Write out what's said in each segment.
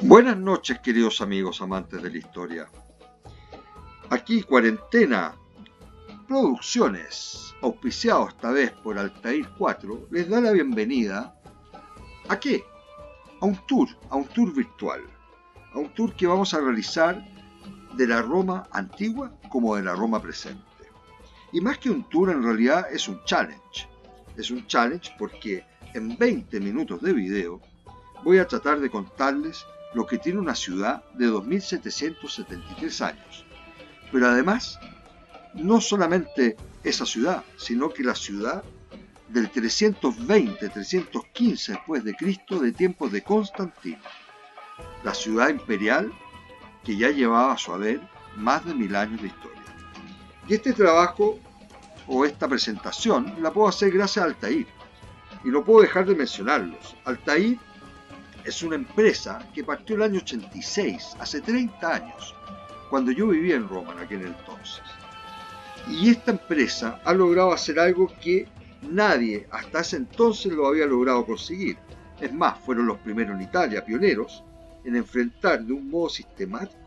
Buenas noches, queridos amigos amantes de la historia. Aquí Cuarentena Producciones, auspiciado esta vez por Altair 4, les da la bienvenida ¿a qué? A un tour virtual, a un tour que vamos a realizar de la Roma antigua como de la Roma presente. Y más que un tour, en realidad es un challenge. Es un challenge porque en 20 minutos de video voy a tratar de contarles lo que tiene una ciudad de 2773 años. Pero además, no solamente esa ciudad, sino que la ciudad del 320-315 después de Cristo, de tiempos de Constantino. La ciudad imperial que ya llevaba a su haber más de 1000 años de historia. Y este trabajo o esta presentación la puedo hacer gracias a Altair. Y no puedo dejar de mencionarlos. Altair es una empresa que partió el año 86, hace 30 años, cuando yo vivía en Roma en aquel entonces. Y esta empresa ha logrado hacer algo que nadie hasta ese entonces lo había logrado conseguir. Es más, fueron los primeros en Italia, pioneros, en enfrentar de un modo sistemático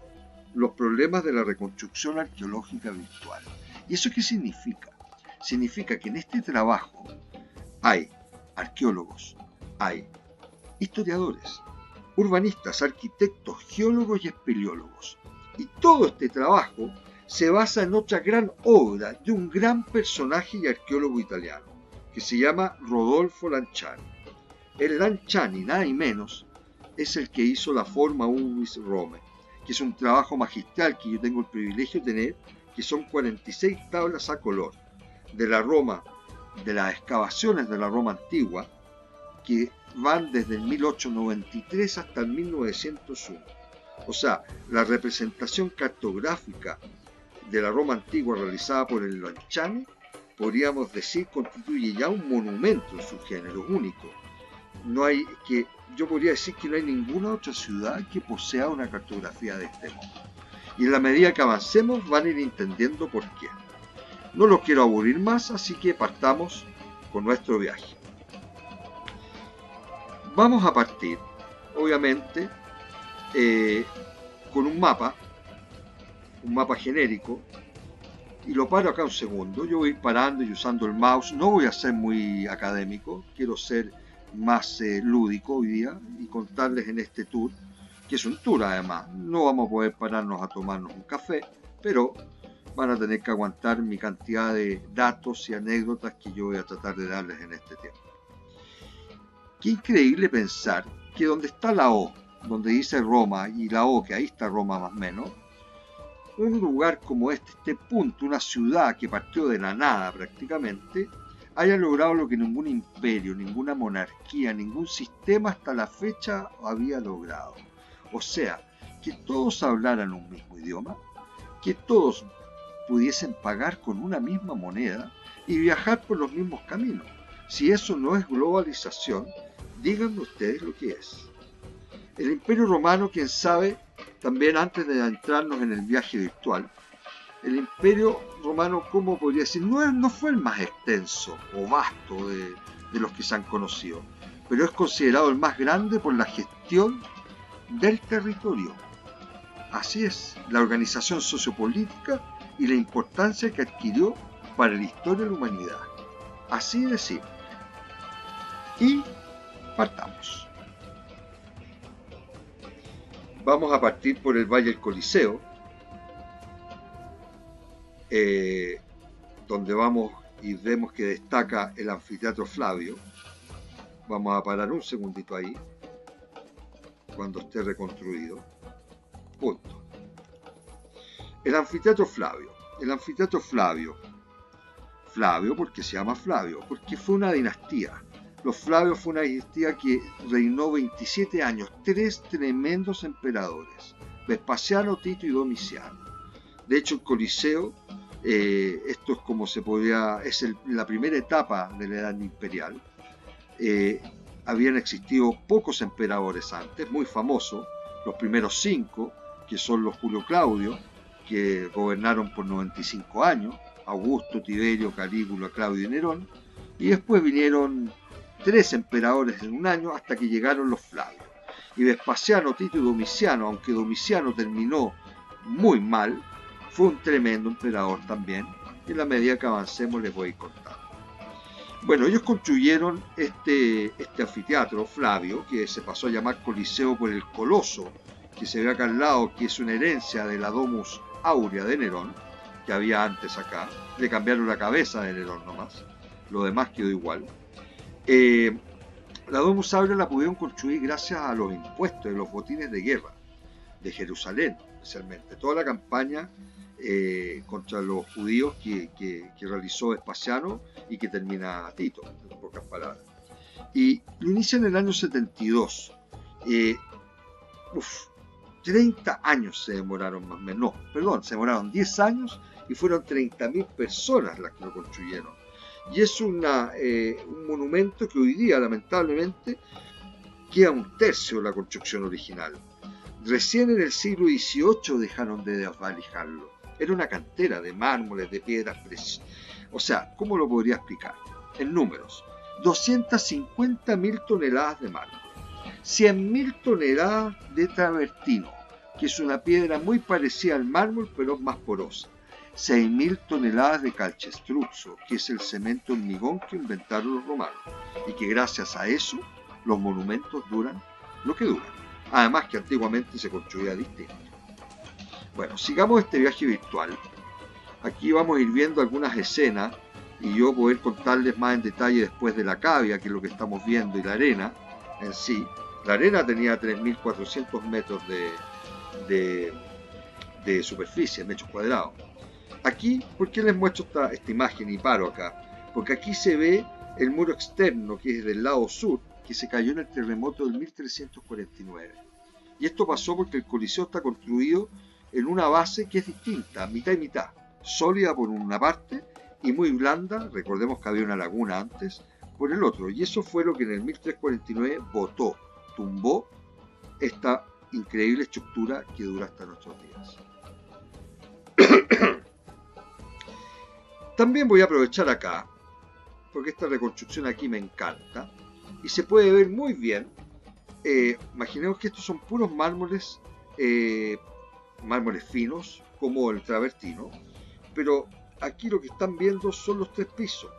los problemas de la reconstrucción arqueológica virtual. ¿Y eso qué significa? Significa que en este trabajo hay arqueólogos, hay historiadores, urbanistas, arquitectos, geólogos y espeleólogos. Y todo este trabajo se basa en otra gran obra de un gran personaje y arqueólogo italiano, que se llama Rodolfo Lanciani. El Lanciani, nada y menos, es el que hizo la Forma Urbis Rome, que es un trabajo magistral que yo tengo el privilegio de tener, que son 46 tablas a color de la Roma, de las excavaciones de la Roma antigua, que van desde el 1893 hasta el 1901. O sea, la representación cartográfica de la Roma antigua realizada por el Lanciani, podríamos decir, constituye ya un monumento en su género único. Yo podría decir que no hay ninguna otra ciudad que posea una cartografía de este modo. Y en la medida que avancemos van a ir entendiendo por qué. No los quiero aburrir más, así que partamos con nuestro viaje. Vamos a partir, obviamente, con un mapa genérico, y lo paro acá un segundo. Yo voy a ir parando y usando el mouse. No voy a ser muy académico, quiero ser más lúdico hoy día y contarles en este tour, que es un tour además. No vamos a poder pararnos a tomarnos un café, pero van a tener que aguantar mi cantidad de datos y anécdotas que yo voy a tratar de darles en este tiempo. Qué increíble pensar que donde está la O, donde dice Roma, y la O, que ahí está Roma más o menos, un lugar como este punto, una ciudad que partió de la nada prácticamente, haya logrado lo que ningún imperio, ninguna monarquía, ningún sistema hasta la fecha había logrado. O sea, que todos hablaran un mismo idioma, que todos pudiesen pagar con una misma moneda y viajar por los mismos caminos. Si eso no es globalización, díganme ustedes lo que es. El Imperio Romano, quién sabe, también antes de entrarnos en el viaje virtual, el Imperio Romano, ¿cómo podría decir? No fue el más extenso o vasto de los que se han conocido, pero es considerado el más grande por la gestión del territorio. Así es, la organización sociopolítica y la importancia que adquirió para la historia de la humanidad. Así de simple. Y partamos. Vamos a partir por el Valle del Coliseo, donde vamos y vemos que destaca el anfiteatro Flavio. Vamos a parar un segundito ahí, cuando esté reconstruido. Punto. El anfiteatro Flavio. El anfiteatro Flavio. Flavio porque se llama Flavio, porque fue una dinastía. Los Flavios fue una dinastía que reinó 27 años, 3 tremendos emperadores, Vespasiano, Tito y Domiciano. De hecho, el Coliseo, esto es como se podría, la primera etapa de la edad imperial. Habían existido pocos emperadores antes, muy famosos, los primeros 5, que son los Julio Claudio, que gobernaron por 95 años, Augusto, Tiberio, Calígula, Claudio y Nerón, y después vinieron 3 emperadores en un año hasta que llegaron los Flavios. Y Vespasiano, Tito y Domiciano, aunque Domiciano terminó muy mal, fue un tremendo emperador también, y en la medida que avancemos les voy a ir contando. Bueno, ellos construyeron este anfiteatro, Flavio, que se pasó a llamar Coliseo por el Coloso, que se ve acá al lado, que es una herencia de la Domus Aurea de Nerón, que había antes acá. Le cambiaron la cabeza de Nerón nomás, lo demás quedó igual. La Domus Aurea la pudieron construir gracias a los impuestos de los botines de guerra de Jerusalén, especialmente. Toda la campaña contra los judíos que realizó Vespasiano y que termina Tito, en pocas palabras. Y lo inicia en el año 72. 30 años se demoraron más o menos. No, perdón, se demoraron 10 años y fueron 30.000 personas las que lo construyeron. Y es un monumento que hoy día, lamentablemente, queda un tercio de la construcción original. Recién en el siglo XVIII dejaron de desvalijarlo. Era una cantera de mármoles, de piedras preciosas. O sea, ¿cómo lo podría explicar? En números. 250.000 toneladas de mármol. 100.000 toneladas de travertino, que es una piedra muy parecida al mármol, pero más porosa. 6.000 toneladas de calcestruzzo, que es el cemento hormigón que inventaron los romanos. Y que gracias a eso, los monumentos duran lo que duran. Además que antiguamente se construía distinto. Bueno, sigamos este viaje virtual. Aquí vamos a ir viendo algunas escenas y yo poder contarles más en detalle después de la cavia, que es lo que estamos viendo, y la arena en sí. La arena tenía 3.400 metros de superficie, metros cuadrados. Aquí, ¿por qué les muestro esta imagen y paro acá? Porque aquí se ve el muro externo, que es del lado sur, que se cayó en el terremoto del 1349. Y esto pasó porque el Coliseo está construido en una base que es distinta, mitad y mitad, sólida por una parte y muy blanda, recordemos que había una laguna antes, por el otro. Y eso fue lo que en el 1349 botó, tumbó esta increíble estructura que dura hasta nuestros días. También voy a aprovechar acá, porque esta reconstrucción aquí me encanta, y se puede ver muy bien. Imaginemos que estos son puros mármoles, mármoles finos, como el travertino, pero aquí lo que están viendo son los 3 pisos,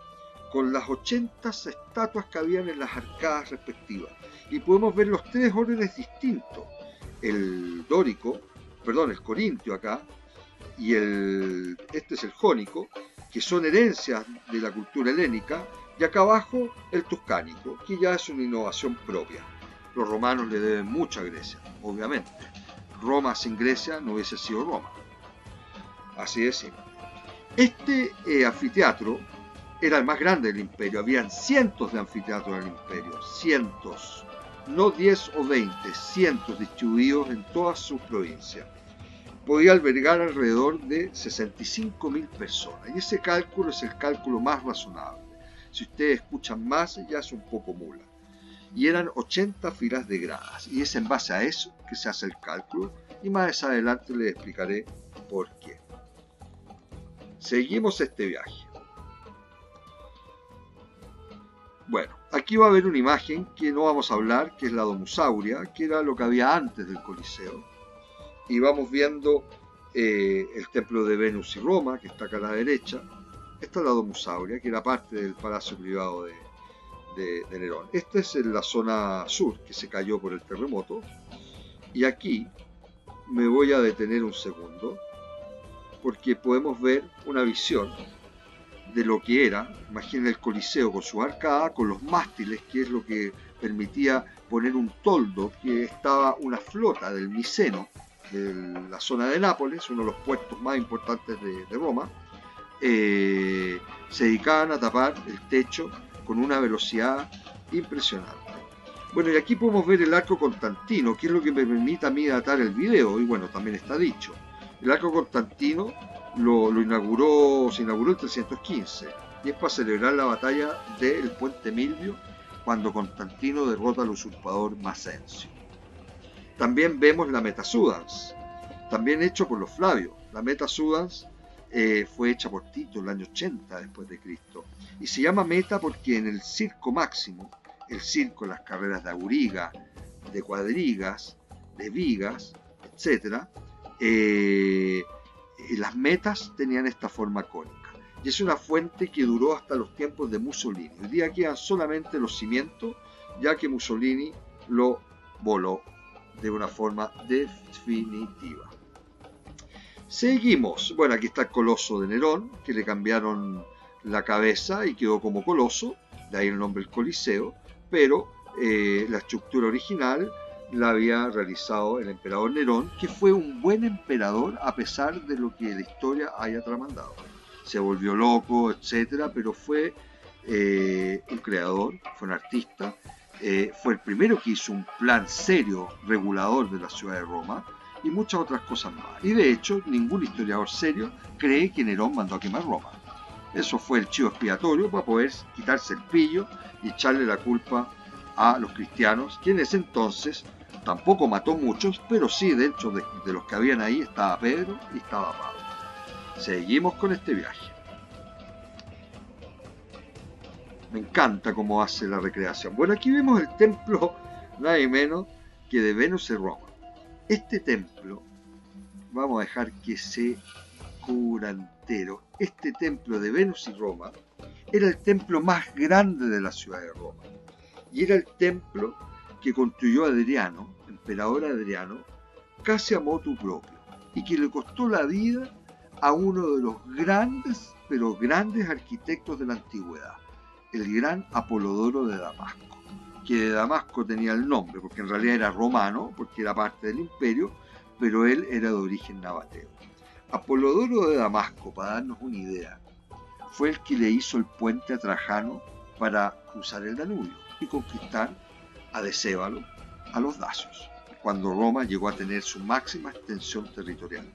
con las 80 estatuas que habían en las arcadas respectivas. Y podemos ver los 3 órdenes distintos, el dórico, perdón, el corintio acá, y este es el jónico, que son herencias de la cultura helénica, y acá abajo el tuscánico, que ya es una innovación propia. Los romanos le deben mucho a Grecia, obviamente. Roma sin Grecia no hubiese sido Roma. Así de simple. Este anfiteatro era el más grande del imperio. Habían cientos de anfiteatros en el imperio. Cientos. No 10 o 20, cientos distribuidos en todas sus provincias. Podía albergar alrededor de 65.000 personas. Y ese cálculo es el cálculo más razonable. Si ustedes escuchan más, ya es un poco mula. Y eran 80 filas de gradas. Y es en base a eso que se hace el cálculo. Y más adelante les explicaré por qué. Seguimos este viaje. Bueno, aquí va a haber una imagen que no vamos a hablar, que es la Domus Aurea, que era lo que había antes del Coliseo. Y vamos viendo el templo de Venus y Roma, que está acá a la derecha. Esta es la Domus Aurea, que era parte del palacio privado de Nerón. Esta es en la zona sur, que se cayó por el terremoto. Y aquí me voy a detener un segundo, porque podemos ver una visión de lo que era. Imaginen el Coliseo con su arcada, con los mástiles, que es lo que permitía poner un toldo, que estaba una flota del Miceno, de la zona de Nápoles, uno de los puertos más importantes de Roma. Se dedicaban a tapar el techo con una velocidad impresionante. Bueno, y aquí podemos ver el arco constantino, que es lo que me permite a mí datar el video, y bueno, también está dicho. El arco constantino se inauguró en 315, y es para celebrar la batalla del Puente Milvio, cuando Constantino derrota al usurpador Macencio. También vemos la Meta Sudans, también hecho por los Flavios. La Meta Sudans fue hecha por Tito en el año 80 después de Cristo, y se llama Meta porque en el Circo Máximo, el circo, las carreras de auriga, de cuadrigas, de vigas, etc., las metas tenían esta forma cónica. Y es una fuente que duró hasta los tiempos de Mussolini. Hoy día quedan solamente los cimientos, ya que Mussolini lo voló de una forma definitiva. Seguimos. Bueno, aquí está el coloso de Nerón, que le cambiaron la cabeza y quedó como coloso, de ahí el nombre del Coliseo, pero la estructura original la había realizado el emperador Nerón, que fue un buen emperador a pesar de lo que la historia haya tramandado. Se volvió loco, etcétera, pero fue un creador, fue un artista, fue el primero que hizo un plan serio, regulador de la ciudad de Roma y muchas otras cosas más. Y de hecho, ningún historiador serio cree que Nerón mandó a quemar Roma. Eso fue el chivo expiatorio para poder quitarse el pillo y echarle la culpa a los cristianos, que en ese entonces tampoco mató muchos, pero sí dentro de los que habían ahí estaba Pedro y estaba Pablo. Seguimos con este viaje. Me encanta cómo hace la recreación. Bueno, aquí vemos el templo, nada menos que de Venus y Roma. Este templo, vamos a dejar que se cubra entero. Este templo de Venus y Roma era el templo más grande de la ciudad de Roma. Y era el templo que construyó Adriano, emperador Adriano, casi a motu propio. Y que le costó la vida a uno de los grandes, pero grandes arquitectos de la antigüedad, el gran Apolodoro de Damasco, que de Damasco tenía el nombre, porque en realidad era romano, porque era parte del imperio, pero él era de origen nabateo. Apolodoro de Damasco, para darnos una idea, fue el que le hizo el puente a Trajano para cruzar el Danubio y conquistar a Decébalo, a los dacios, cuando Roma llegó a tener su máxima extensión territorial.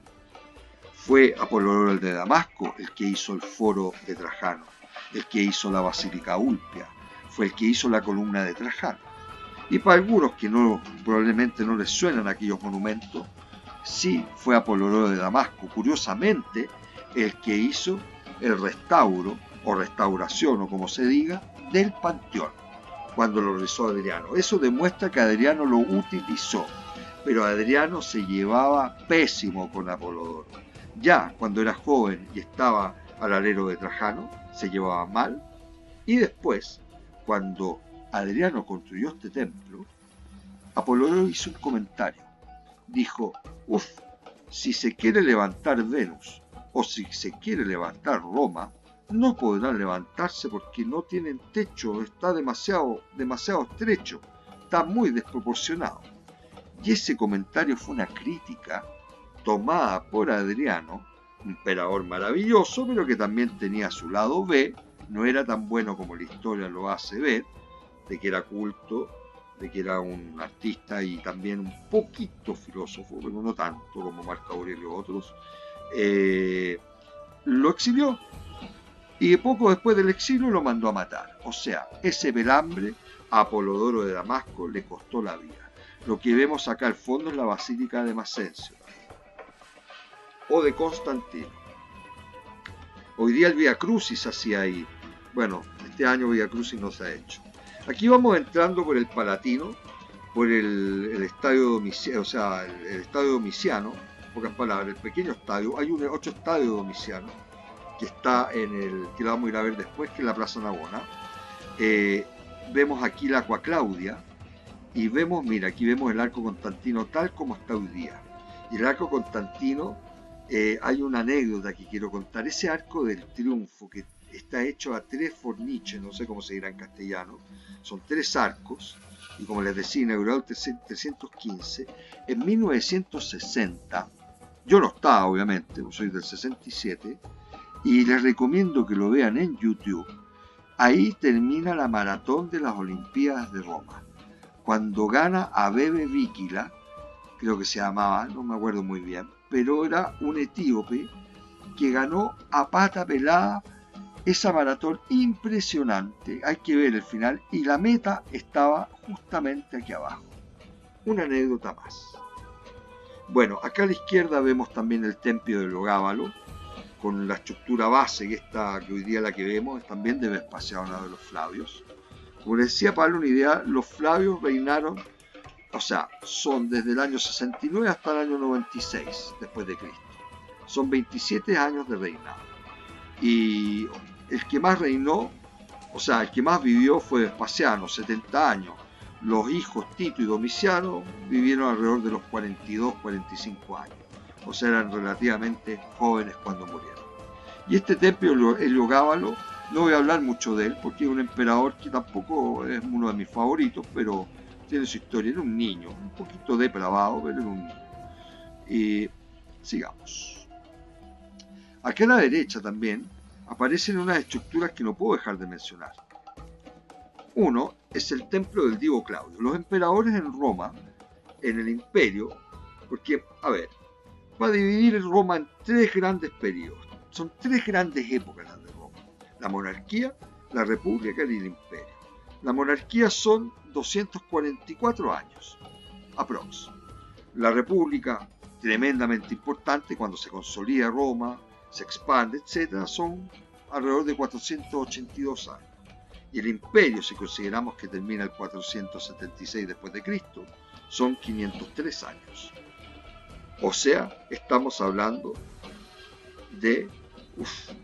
Fue Apolodoro de Damasco el que hizo el foro de Trajano, el que hizo la Basílica Ulpia, fue el que hizo la columna de Trajano. Y para algunos que probablemente no les suenan aquellos monumentos, sí fue Apolodoro de Damasco, curiosamente, el que hizo el restauro, o restauración, o como se diga, del Panteón, cuando lo realizó Adriano. Eso demuestra que Adriano lo utilizó, pero Adriano se llevaba pésimo con Apolodoro. Ya cuando era joven y estaba al alero de Trajano, se llevaba mal, y después, cuando Adriano construyó este templo, Apolodoro hizo un comentario. Dijo, si se quiere levantar Venus, o si se quiere levantar Roma, no podrán levantarse porque no tienen techo, está demasiado estrecho, está muy desproporcionado. Y ese comentario fue una crítica tomada por Adriano, un emperador maravilloso, pero que también tenía su lado B, no era tan bueno como la historia lo hace ver, de que era culto, de que era un artista y también un poquito filósofo, pero no tanto como Marco Aurelio y otros, lo exilió y poco después del exilio lo mandó a matar. O sea, ese pelambre a Apolodoro de Damasco le costó la vida. Lo que vemos acá al fondo es la Basílica de Macencio o de Constantino. Hoy día el Via Crucis se hacía ahí. Bueno, este año Via Crucis no se ha hecho. Aquí vamos entrando por el Palatino, por el estadio Domiciano, o sea, el estadio Domiciano, en pocas palabras, el pequeño estadio. Hay otro estadio Domiciano que está que lo vamos a ir a ver después, que es la Plaza Navona. Vemos aquí la Aqua Claudia y vemos, mira, aquí vemos el Arco Constantino tal como está hoy día. Y el Arco Constantino, hay una anécdota que quiero contar. Ese Arco del Triunfo que está hecho a 3 forniches, no sé cómo se dirá en castellano, son 3 arcos, y como les decía, inaugurado en 315, en 1960, yo no estaba obviamente, soy del 67, y les recomiendo que lo vean en YouTube. Ahí termina la maratón de las Olimpiadas de Roma, cuando gana Abebe Bikila, creo que se llamaba, no me acuerdo muy bien, pero era un etíope que ganó a pata pelada esa maratón impresionante. Hay que ver el final, y la meta estaba justamente aquí abajo. Una anécdota más. Bueno, acá a la izquierda vemos también el templo de Logábalo, con la estructura base que hoy día la que vemos, es también de Vespasiano, de los Flavios. Como les decía Pablo, una idea, los Flavios reinaron o sea, son desde el año 69 hasta el año 96 después de Cristo. Son 27 años de reinado. Y el que más reinó, o sea, el que más vivió fue Vespasiano, 70 años. Los hijos Tito y Domiciano vivieron alrededor de los 42-45 años. O sea, eran relativamente jóvenes cuando murieron. Y este Tempio Heliogábalo, no voy a hablar mucho de él porque es un emperador que tampoco es uno de mis favoritos, pero tiene su historia. Era un niño, un poquito depravado, pero era un niño. Y sigamos. Aquí a la derecha también aparecen unas estructuras que no puedo dejar de mencionar. Uno es el templo del Divo Claudio. Los emperadores en Roma, en el imperio, porque, a ver, va a dividir Roma en tres grandes periodos. Son tres grandes épocas las de Roma. La monarquía, la república y el imperio. La monarquía son 244 años, aprox. La república, tremendamente importante, cuando se consolida Roma, se expande, etc., son alrededor de 482 años. Y el imperio, si consideramos que termina el 476 después de Cristo, son 503 años. O sea, estamos hablando de,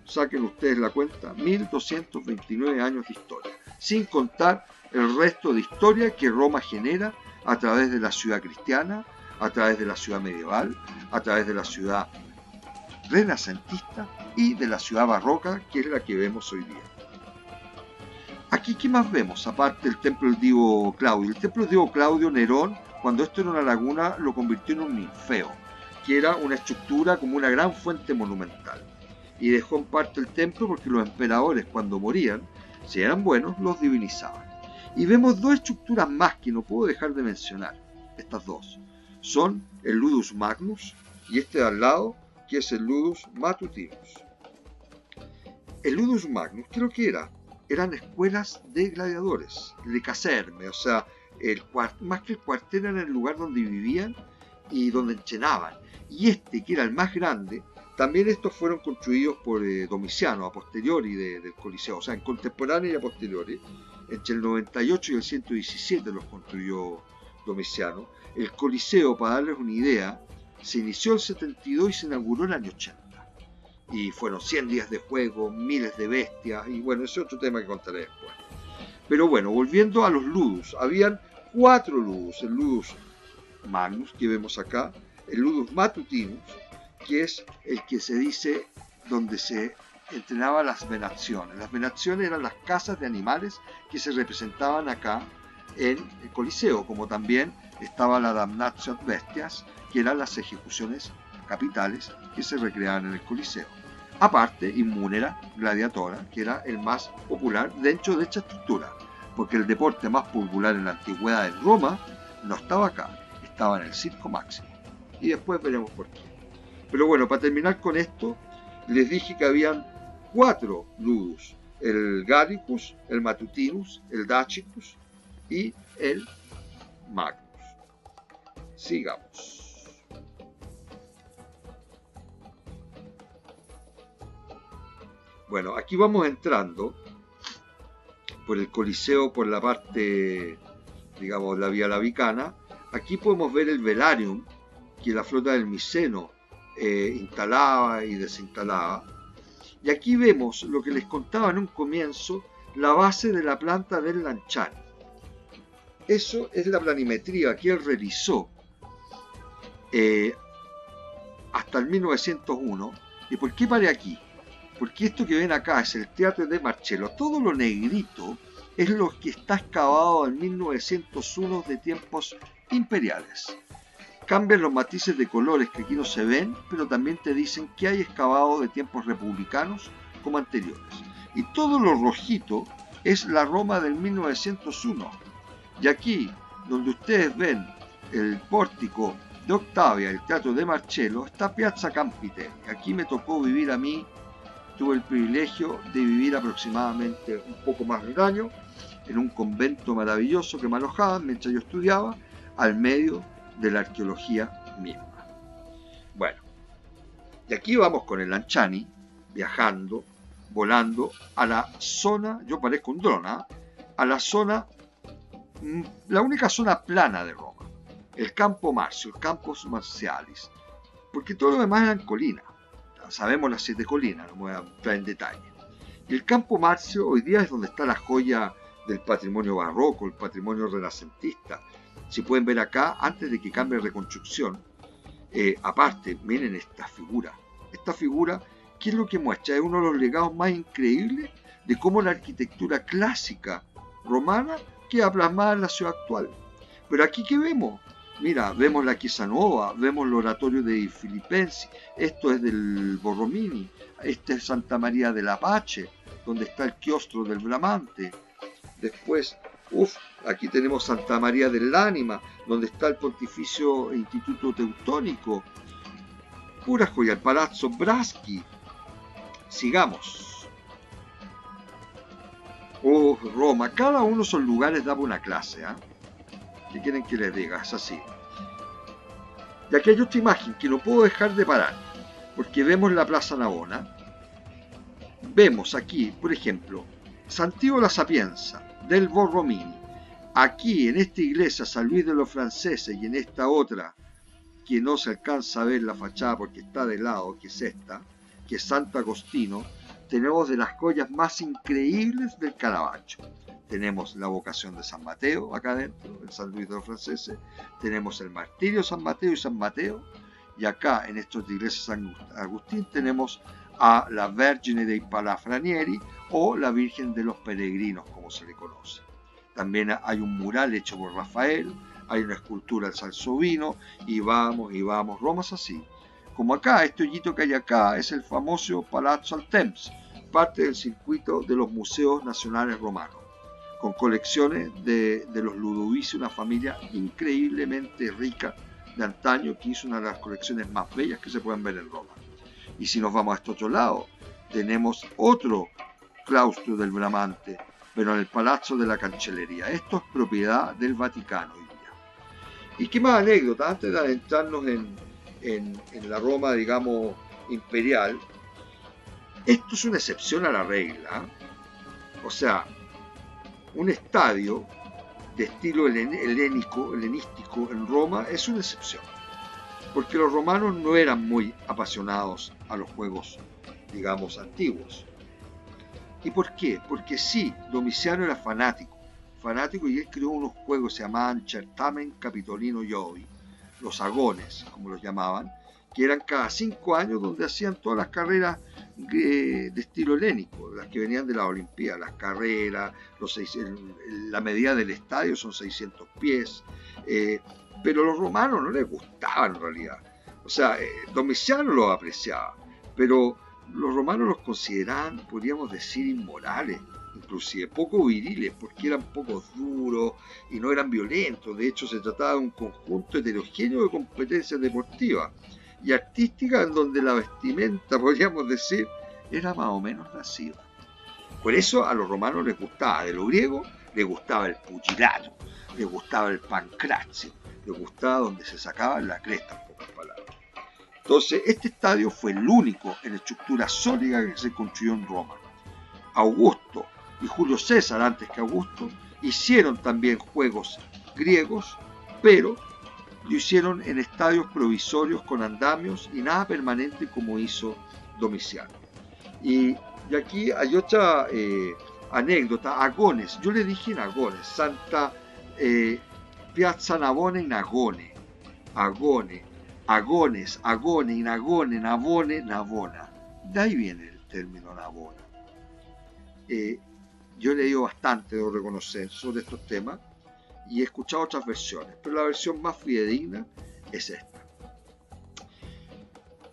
saquen ustedes la cuenta, 1229 años de historia, sin contar el resto de historia que Roma genera a través de la ciudad cristiana, a través de la ciudad medieval, a través de la ciudad renacentista y de la ciudad barroca, que es la que vemos hoy día. Aquí, ¿qué más vemos? Aparte del templo del Divo Claudio. El templo del Divo Claudio, Nerón, cuando esto era una laguna, lo convirtió en un ninfeo, que era una estructura como una gran fuente monumental. Y dejó en parte el templo porque los emperadores, cuando morían, si eran buenos, los divinizaban. Y vemos dos estructuras más que no puedo dejar de mencionar. Estas dos son el Ludus Magnus y este de al lado, que es el Ludus Matutinus. El Ludus Magnus creo que eran escuelas de gladiadores, de caserme, o sea, más que el cuartel era el lugar donde vivían y donde entrenaban. Y este, que era el más grande, también estos fueron construidos por Domiciano a posteriori del Coliseo, o sea, en contemporánea y a posteriori. Entre el 98 y el 117 los construyó Domiciano. El Coliseo, para darles una idea, se inició el 72 y se inauguró el año 80. Y fueron 100 días de juego, miles de bestias, y bueno, ese es otro tema que contaré después. Pero bueno, volviendo a los Ludus, habían 4 Ludus: el Ludus Magnus, que vemos acá, el Ludus Matutinus, que es el que se dice donde se entrenaban las venaciones. Las venaciones eran las casas de animales que se representaban acá en el Coliseo, como también estaba la Damnatio ad Bestias, que eran las ejecuciones capitales que se recreaban en el Coliseo. Aparte, Inmunera Gladiatora, que era el más popular dentro de esta estructura, porque el deporte más popular en la antigüedad en Roma no estaba acá, estaba en el Circo Máximo. Y después veremos por qué. Pero bueno, para terminar con esto, les dije que habían 4 ludus: el Gallicus, el Matutinus, el Dacicus y el Magnus. Sigamos. Bueno, aquí vamos entrando por el Coliseo, por la parte, digamos, la Vía Lavicana. Aquí podemos ver el velarium que la flota del Miceno instalaba y desinstalaba. Y aquí vemos lo que les contaba en un comienzo, la base de la planta del Lanciani. Eso es la planimetría que él realizó hasta el 1901. ¿Y por qué paré aquí? Porque esto que ven acá es el Teatro de Marcello. Todo lo negrito es lo que está excavado en 1901 de tiempos imperiales. Cambian los matices de colores que aquí no se ven, pero también te dicen que hay excavado de tiempos republicanos como anteriores. Y todo lo rojito es la Roma del 1901. Y aquí, donde ustedes ven el pórtico de Octavia, el Teatro de Marcello, está Piazza Campitelli. Aquí me tocó vivir a mí. Tuve el privilegio de vivir aproximadamente un poco más de un año en un convento maravilloso que me alojaban mientras yo estudiaba, al medio de la arqueología misma. Bueno, y aquí vamos con el Lanciani, viajando, volando a la zona, yo parezco un dron, a la zona, la única zona plana de Roma. el Campo Marzio, el Campus Martialis, porque todo lo demás eran colinas. Sabemos las 7 colinas, no me voy a entrar en detalle. Y el Campo Marzio hoy día es donde está la joya del patrimonio barroco, el patrimonio renacentista. Si pueden ver acá, antes de que cambie de reconstrucción, aparte, miren esta figura. Esta figura, ¿qué es lo que muestra? Es uno de los legados más increíbles de cómo la arquitectura clásica romana queda plasmada en la ciudad actual. Pero aquí, ¿qué vemos? Mira, vemos la Chiesa Nuova, vemos el oratorio de Filipensi, esto es del Borromini, este es Santa María del Apache, donde está el Chiostro del Bramante. Después, aquí tenemos Santa María dell'Anima, donde está el Pontificio Instituto Teutónico. Pura joya, el Palazzo Braschi. Sigamos. Roma, cada uno de esos lugares daba una clase, ¿eh? ¿Qué quieren que les diga? Es así. Y aquí hay otra imagen que no puedo dejar de parar, porque vemos la Plaza Navona. Vemos aquí, por ejemplo, Santiago la Sapienza, del Borromini. Aquí, en esta iglesia San Luis de los Franceses y en esta otra, que no se alcanza a ver la fachada porque está de lado, que es esta, que es Santo Agostino, tenemos de las joyas más increíbles del Caravaggio. Tenemos la vocación de San Mateo acá adentro, el San Luis de los Franceses, tenemos el martirio de San Mateo y San Mateo, y acá en estos de iglesia San Agustín tenemos a la Vergine dei Palafrenieri o la Virgen de los Peregrinos, como se le conoce. También hay un mural hecho por Rafael, hay una escultura del Salsovino, y vamos, Roma es así. Como acá, este hoyito que hay acá es el famoso Palazzo al Temps, parte del circuito de los museos nacionales romanos, con colecciones de los Ludovici, una familia increíblemente rica de antaño, que hizo una de las colecciones más bellas que se pueden ver en Roma. Y si nos vamos a este otro lado, tenemos otro claustro del Bramante, pero en el Palazzo de la Cancellería. Esto es propiedad del Vaticano hoy día. ¿Y qué más anécdota? Antes de adentrarnos en la Roma, digamos, imperial, esto es una excepción a la regla. O sea, un estadio de estilo helenístico en Roma es una excepción, porque los romanos no eran muy apasionados a los juegos, digamos, antiguos. ¿Y por qué? Porque sí, Domiciano era fanático y él creó unos juegos que se llamaban Certamen Capitolino Jovi, los agones, como los llamaban, que eran cada 5 años donde hacían todas las carreras de estilo helénico, las que venían de la Olimpiada, las carreras, la medida del estadio son 600 pies, pero a los romanos no les gustaba en realidad. O sea, Domiciano los apreciaba, pero los romanos los consideraban, podríamos decir, inmorales, inclusive poco viriles, porque eran poco duros y no eran violentos. De hecho, se trataba de un conjunto heterogéneo de competencias deportivas y artísticas en donde la vestimenta, podríamos decir, era más o menos lasciva. Por eso a los romanos les gustaba, de los griegos les gustaba el pugilato, les gustaba el pancracio, les gustaba donde se sacaban la cresta, en pocas palabras. Entonces, este estadio fue el único en estructura sólida que se construyó en Roma. Augusto y Julio César, antes que Augusto, hicieron también juegos griegos, pero lo hicieron en estadios provisorios con andamios y nada permanente como hizo Domiciano. Y aquí hay otra anécdota, Agones, yo le dije en Agones, Santa Piazza Navona in Agone, Agones, Agone, Inagone, Navone, Navona. De ahí viene el término Navona. Yo he leído bastante, debo reconocer, sobre estos temas y he escuchado otras versiones, pero la versión más fidedigna es esta.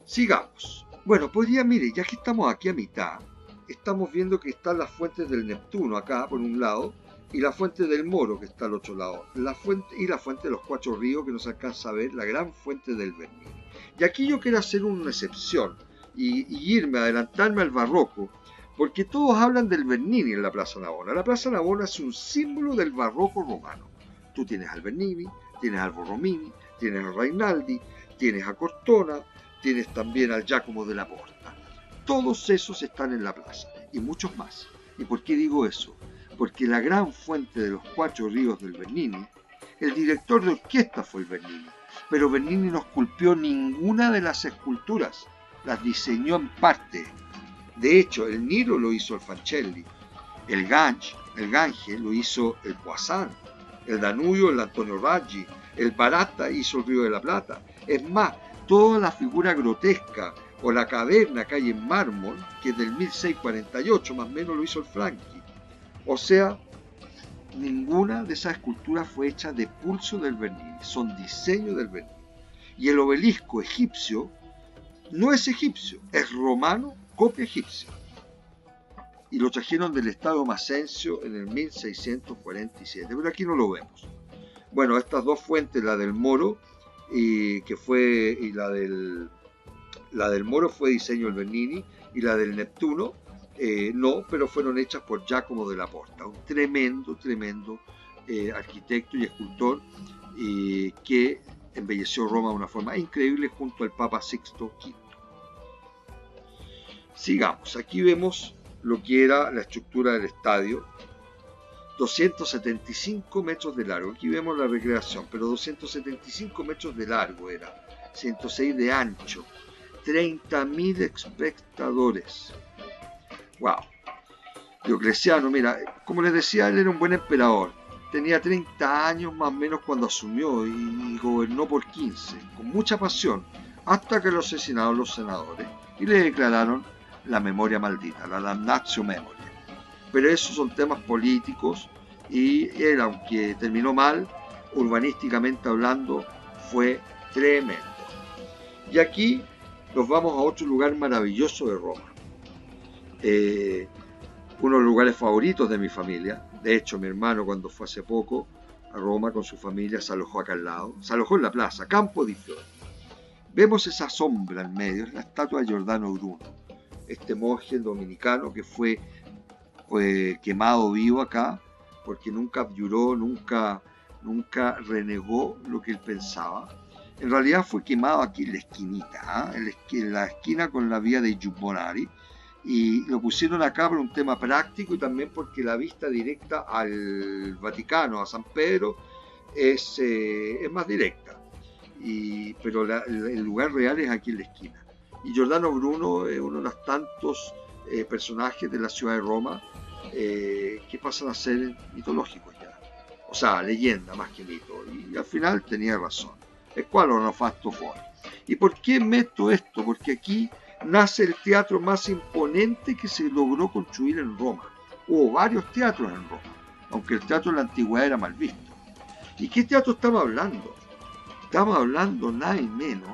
Sigamos. Bueno, mire, ya que estamos aquí a mitad, estamos viendo que están las fuentes del Neptuno acá, por un lado, y la fuente del Moro, que está al otro lado, la fuente de los 4 ríos, que no se alcanza a ver, la gran fuente del Bernini. Y aquí yo quiero hacer una excepción y adelantarme al barroco, porque todos hablan del Bernini en la Plaza Navona. La Plaza Navona es un símbolo del barroco romano. Tú tienes al Bernini, tienes al Borromini, tienes al Rainaldi, tienes a Cortona, tienes también al Giacomo della Porta. Todos esos están en la plaza, y muchos más. ¿Y por qué digo eso? Porque la gran fuente de los 4 ríos del Bernini El director de orquesta fue el Bernini, pero Bernini no esculpió ninguna de las esculturas, las diseñó en parte. De hecho, el Nilo lo hizo el Fancelli, el Gange lo hizo el Poisson, el Danubio el Antonio Raggi, el Baratta hizo el Río de la Plata. Es más, toda la figura grotesca o la caverna que hay en mármol, que es del 1648 más o menos, lo hizo el Franchi. O sea, ninguna de esas esculturas fue hecha de pulso del Bernini, son diseños del Bernini. Y el obelisco egipcio no es egipcio, es romano, copia egipcia. Y lo trajeron del estado Macencio en el 1647, pero aquí no lo vemos. Bueno, estas dos fuentes, la del Moro y la del Moro fue diseño del Bernini, y la del Neptuno no, pero fueron hechas por Giacomo della Porta, un tremendo arquitecto y escultor que embelleció Roma de una forma increíble junto al Papa Sixto V. Sigamos, aquí vemos lo que era la estructura del estadio. 275 metros de largo, aquí vemos la recreación, pero 275 metros de largo era, 106 de ancho, 30.000 espectadores. Wow. Diocleciano, mira, como les decía, él era un buen emperador. Tenía 30 años más o menos cuando asumió y gobernó por 15, con mucha pasión, hasta que lo asesinaron los senadores y le declararon la memoria maldita, la damnatio memoria. Pero esos son temas políticos y él, aunque terminó mal, urbanísticamente hablando, fue tremendo. Y aquí nos vamos a otro lugar maravilloso de Roma. Uno de los lugares favoritos de mi familia. De hecho, mi hermano, cuando fue hace poco a Roma con su familia, se alojó acá al lado. Se alojó en la plaza, Campo di Fiori. Vemos esa sombra en medio, es la estatua de Giordano Bruno, este monje dominicano que fue quemado vivo acá, porque nunca abyuró, nunca renegó lo que él pensaba. En realidad fue quemado aquí en la esquinita, en la esquina con la vía de Giubbonari, y lo pusieron acá por un tema práctico y también porque la vista directa al Vaticano, a San Pedro, es más directa. Pero el lugar real es aquí en la esquina. Y Giordano Bruno es uno de los tantos personajes de la ciudad de Roma que pasan a ser mitológicos ya. O sea, leyenda más que mito. Y al final tenía razón. El cual no fatto fuori. ¿Y por qué meto esto? Porque aquí nace el teatro más imponente que se logró construir en Roma. Hubo varios teatros en Roma, aunque el teatro en la antigüedad era mal visto. ¿Y qué teatro estamos hablando? Estamos hablando nada y menos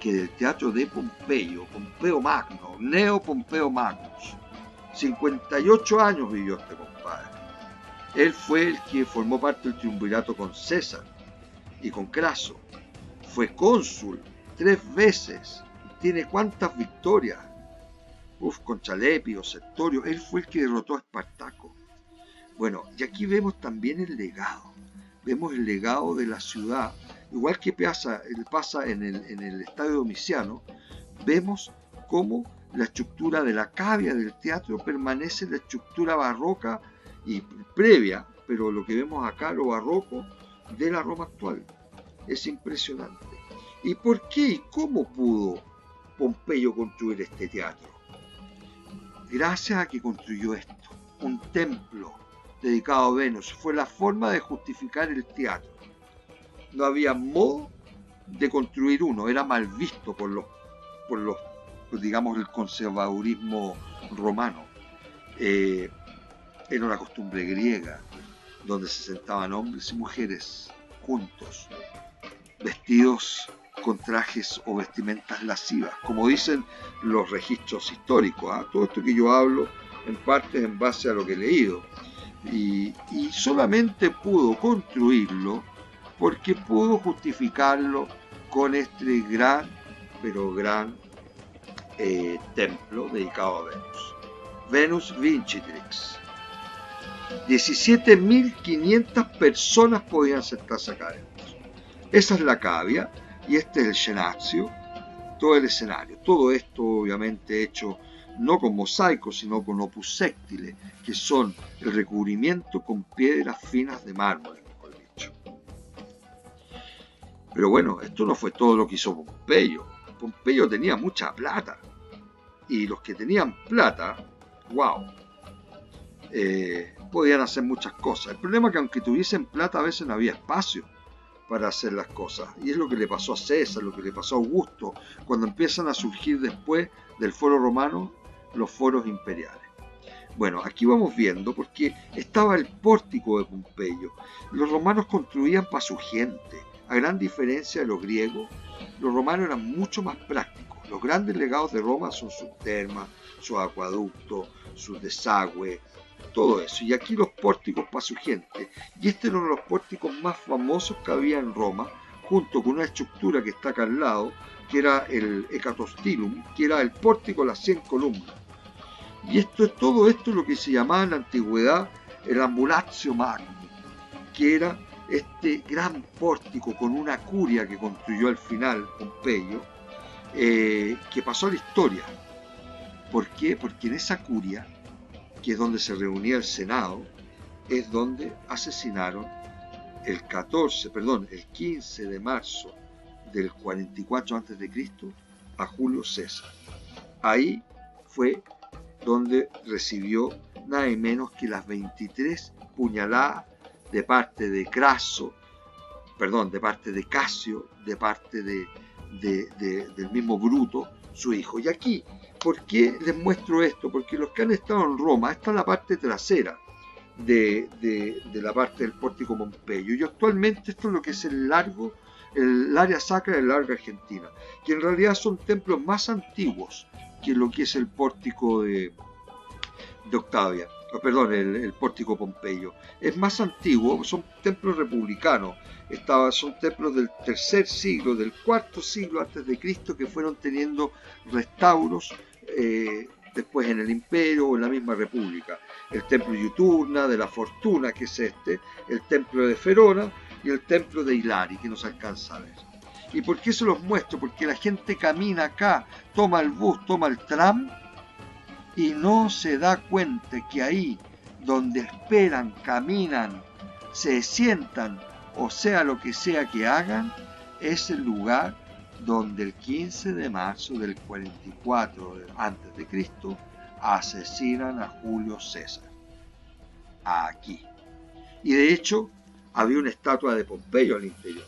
que del teatro de Pompeyo, Pompeo Magno, Neo Pompeo Magnus. 58 años vivió este compadre. Él fue el que formó parte del triunvirato con César y con Craso. Fue cónsul 3 veces. Tiene cuántas victorias. Contra Lepio, Sertorio. Él fue el que derrotó a Espartaco. Bueno, y aquí vemos también el legado. Vemos el legado de la ciudad. Igual que pasa en el Estadio Domiciano, vemos cómo la estructura de la cavia del teatro permanece en la estructura barroca y previa, pero lo que vemos acá, lo barroco, de la Roma actual. Es impresionante. ¿Y por qué y cómo pudo Pompeyo construir este teatro? Gracias a que construyó esto, un templo dedicado a Venus. Fue la forma de justificar el teatro. No había modo de construir uno, era mal visto por los digamos, el conservadurismo romano. Era una costumbre griega, donde se sentaban hombres y mujeres juntos, vestidos con trajes o vestimentas lascivas, como dicen los registros históricos. Todo esto que yo hablo en parte en base a lo que he leído. Y solamente pudo construirlo porque pudo justificarlo con este gran templo dedicado a Venus. Venus Vincitrix. 17.500 personas podían sentarse acá adentro. Esa es la cavia y este es el Scenazio, todo el escenario. Todo esto obviamente hecho no con mosaicos, sino con opus sectile, que son el recubrimiento con piedras finas de mármol, mejor dicho. Pero bueno, esto no fue todo lo que hizo Pompeyo. Pompeyo tenía mucha plata. Y los que tenían plata, wow, podían hacer muchas cosas. El problema es que aunque tuviesen plata, a veces no había espacio para hacer las cosas. Y es lo que le pasó a César, lo que le pasó a Augusto, cuando empiezan a surgir después del foro romano los foros imperiales. Bueno, aquí vamos viendo porque estaba el pórtico de Pompeyo. Los romanos construían para su gente. A gran diferencia de los griegos, los romanos eran mucho más prácticos. Los grandes legados de Roma son sus termas, sus acueductos, sus desagües, todo eso. Y aquí los pórticos para su gente. Y este era uno de los pórticos más famosos que había en Roma, junto con una estructura que está acá al lado, que era el Hecatostilum, que era el pórtico de las 100 columnas. Y todo esto es lo que se llamaba en la antigüedad el Ambulatio Magni, que era este gran pórtico con una curia que construyó al final Pompeyo, que pasó a la historia. ¿Por qué? Porque en esa curia, que es donde se reunía el Senado, es donde asesinaron el 15 de marzo del 44 a.C. a Julio César. Ahí fue donde recibió nada menos que las 23 puñaladas de parte de Casio, de parte del mismo Bruto, su hijo. Y aquí, ¿por qué les muestro esto? Porque los que han estado en Roma, esta es la parte trasera de la parte del pórtico Pompeyo. Y actualmente esto es lo que es el área sacra del larga Argentina, que en realidad son templos más antiguos que lo que es el pórtico de Octavia, el pórtico Pompeyo. Es más antiguo, son templos republicanos, son templos del tercer siglo, del cuarto siglo antes de Cristo, que fueron teniendo restauros después en el imperio o en la misma república. El templo de Iuturna, de la Fortuna, que es el templo de Ferona y el templo de Hilari, que no se alcanza a ver. ¿Y por qué se los muestro? Porque la gente camina acá, toma el bus, toma el tram, y no se da cuenta que ahí donde esperan, caminan, se sientan, o sea lo que sea que hagan, es el lugar donde el 15 de marzo del 44 a.C. asesinan a Julio César. Aquí. Y de hecho, había una estatua de Pompeyo al interior.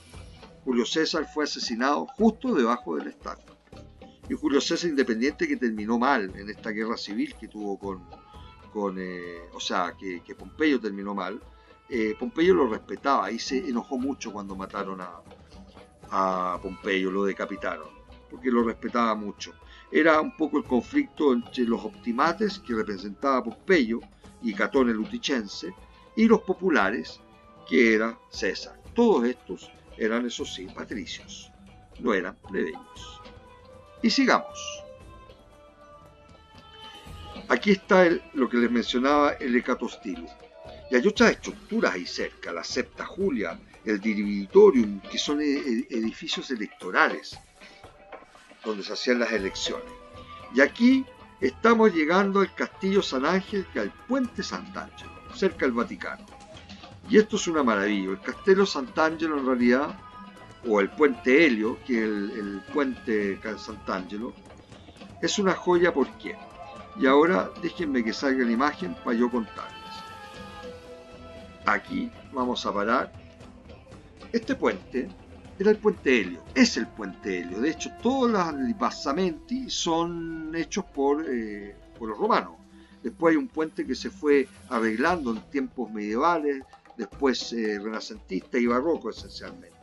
Julio César fue asesinado justo debajo de la estatua. Y Julio César, independiente que terminó mal en esta guerra civil que tuvo que Pompeyo terminó mal, Pompeyo lo respetaba y se enojó mucho cuando mataron a Pompeyo, lo decapitaron, porque lo respetaba mucho. Era un poco el conflicto entre los optimates, que representaba Pompeyo, y Catón el Uticense, y los populares, que era César. Todos estos eran, eso sí, patricios, no eran plebeyos. Y sigamos. Aquí está lo que les mencionaba, el Hecatostilum. Y hay otras estructuras ahí cerca, la Septa Julia, el Dividitorium, que son edificios electorales, donde se hacían las elecciones. Y aquí estamos llegando al Castillo San Ángel, que al Puente Sant'Angelo, cerca del Vaticano. Y esto es una maravilla. El Castello Sant'Angelo en realidad, o el Puente Helio, que es el Puente Sant'Angelo, es una joya. ¿Por qué? Y ahora déjenme que salga la imagen para yo contarles. Aquí vamos a parar. Este puente era el Puente Helio, es el Puente Helio. De hecho, todos los basamenti son hechos por los romanos. Después hay un puente que se fue arreglando en tiempos medievales, después renacentista y barroco esencialmente.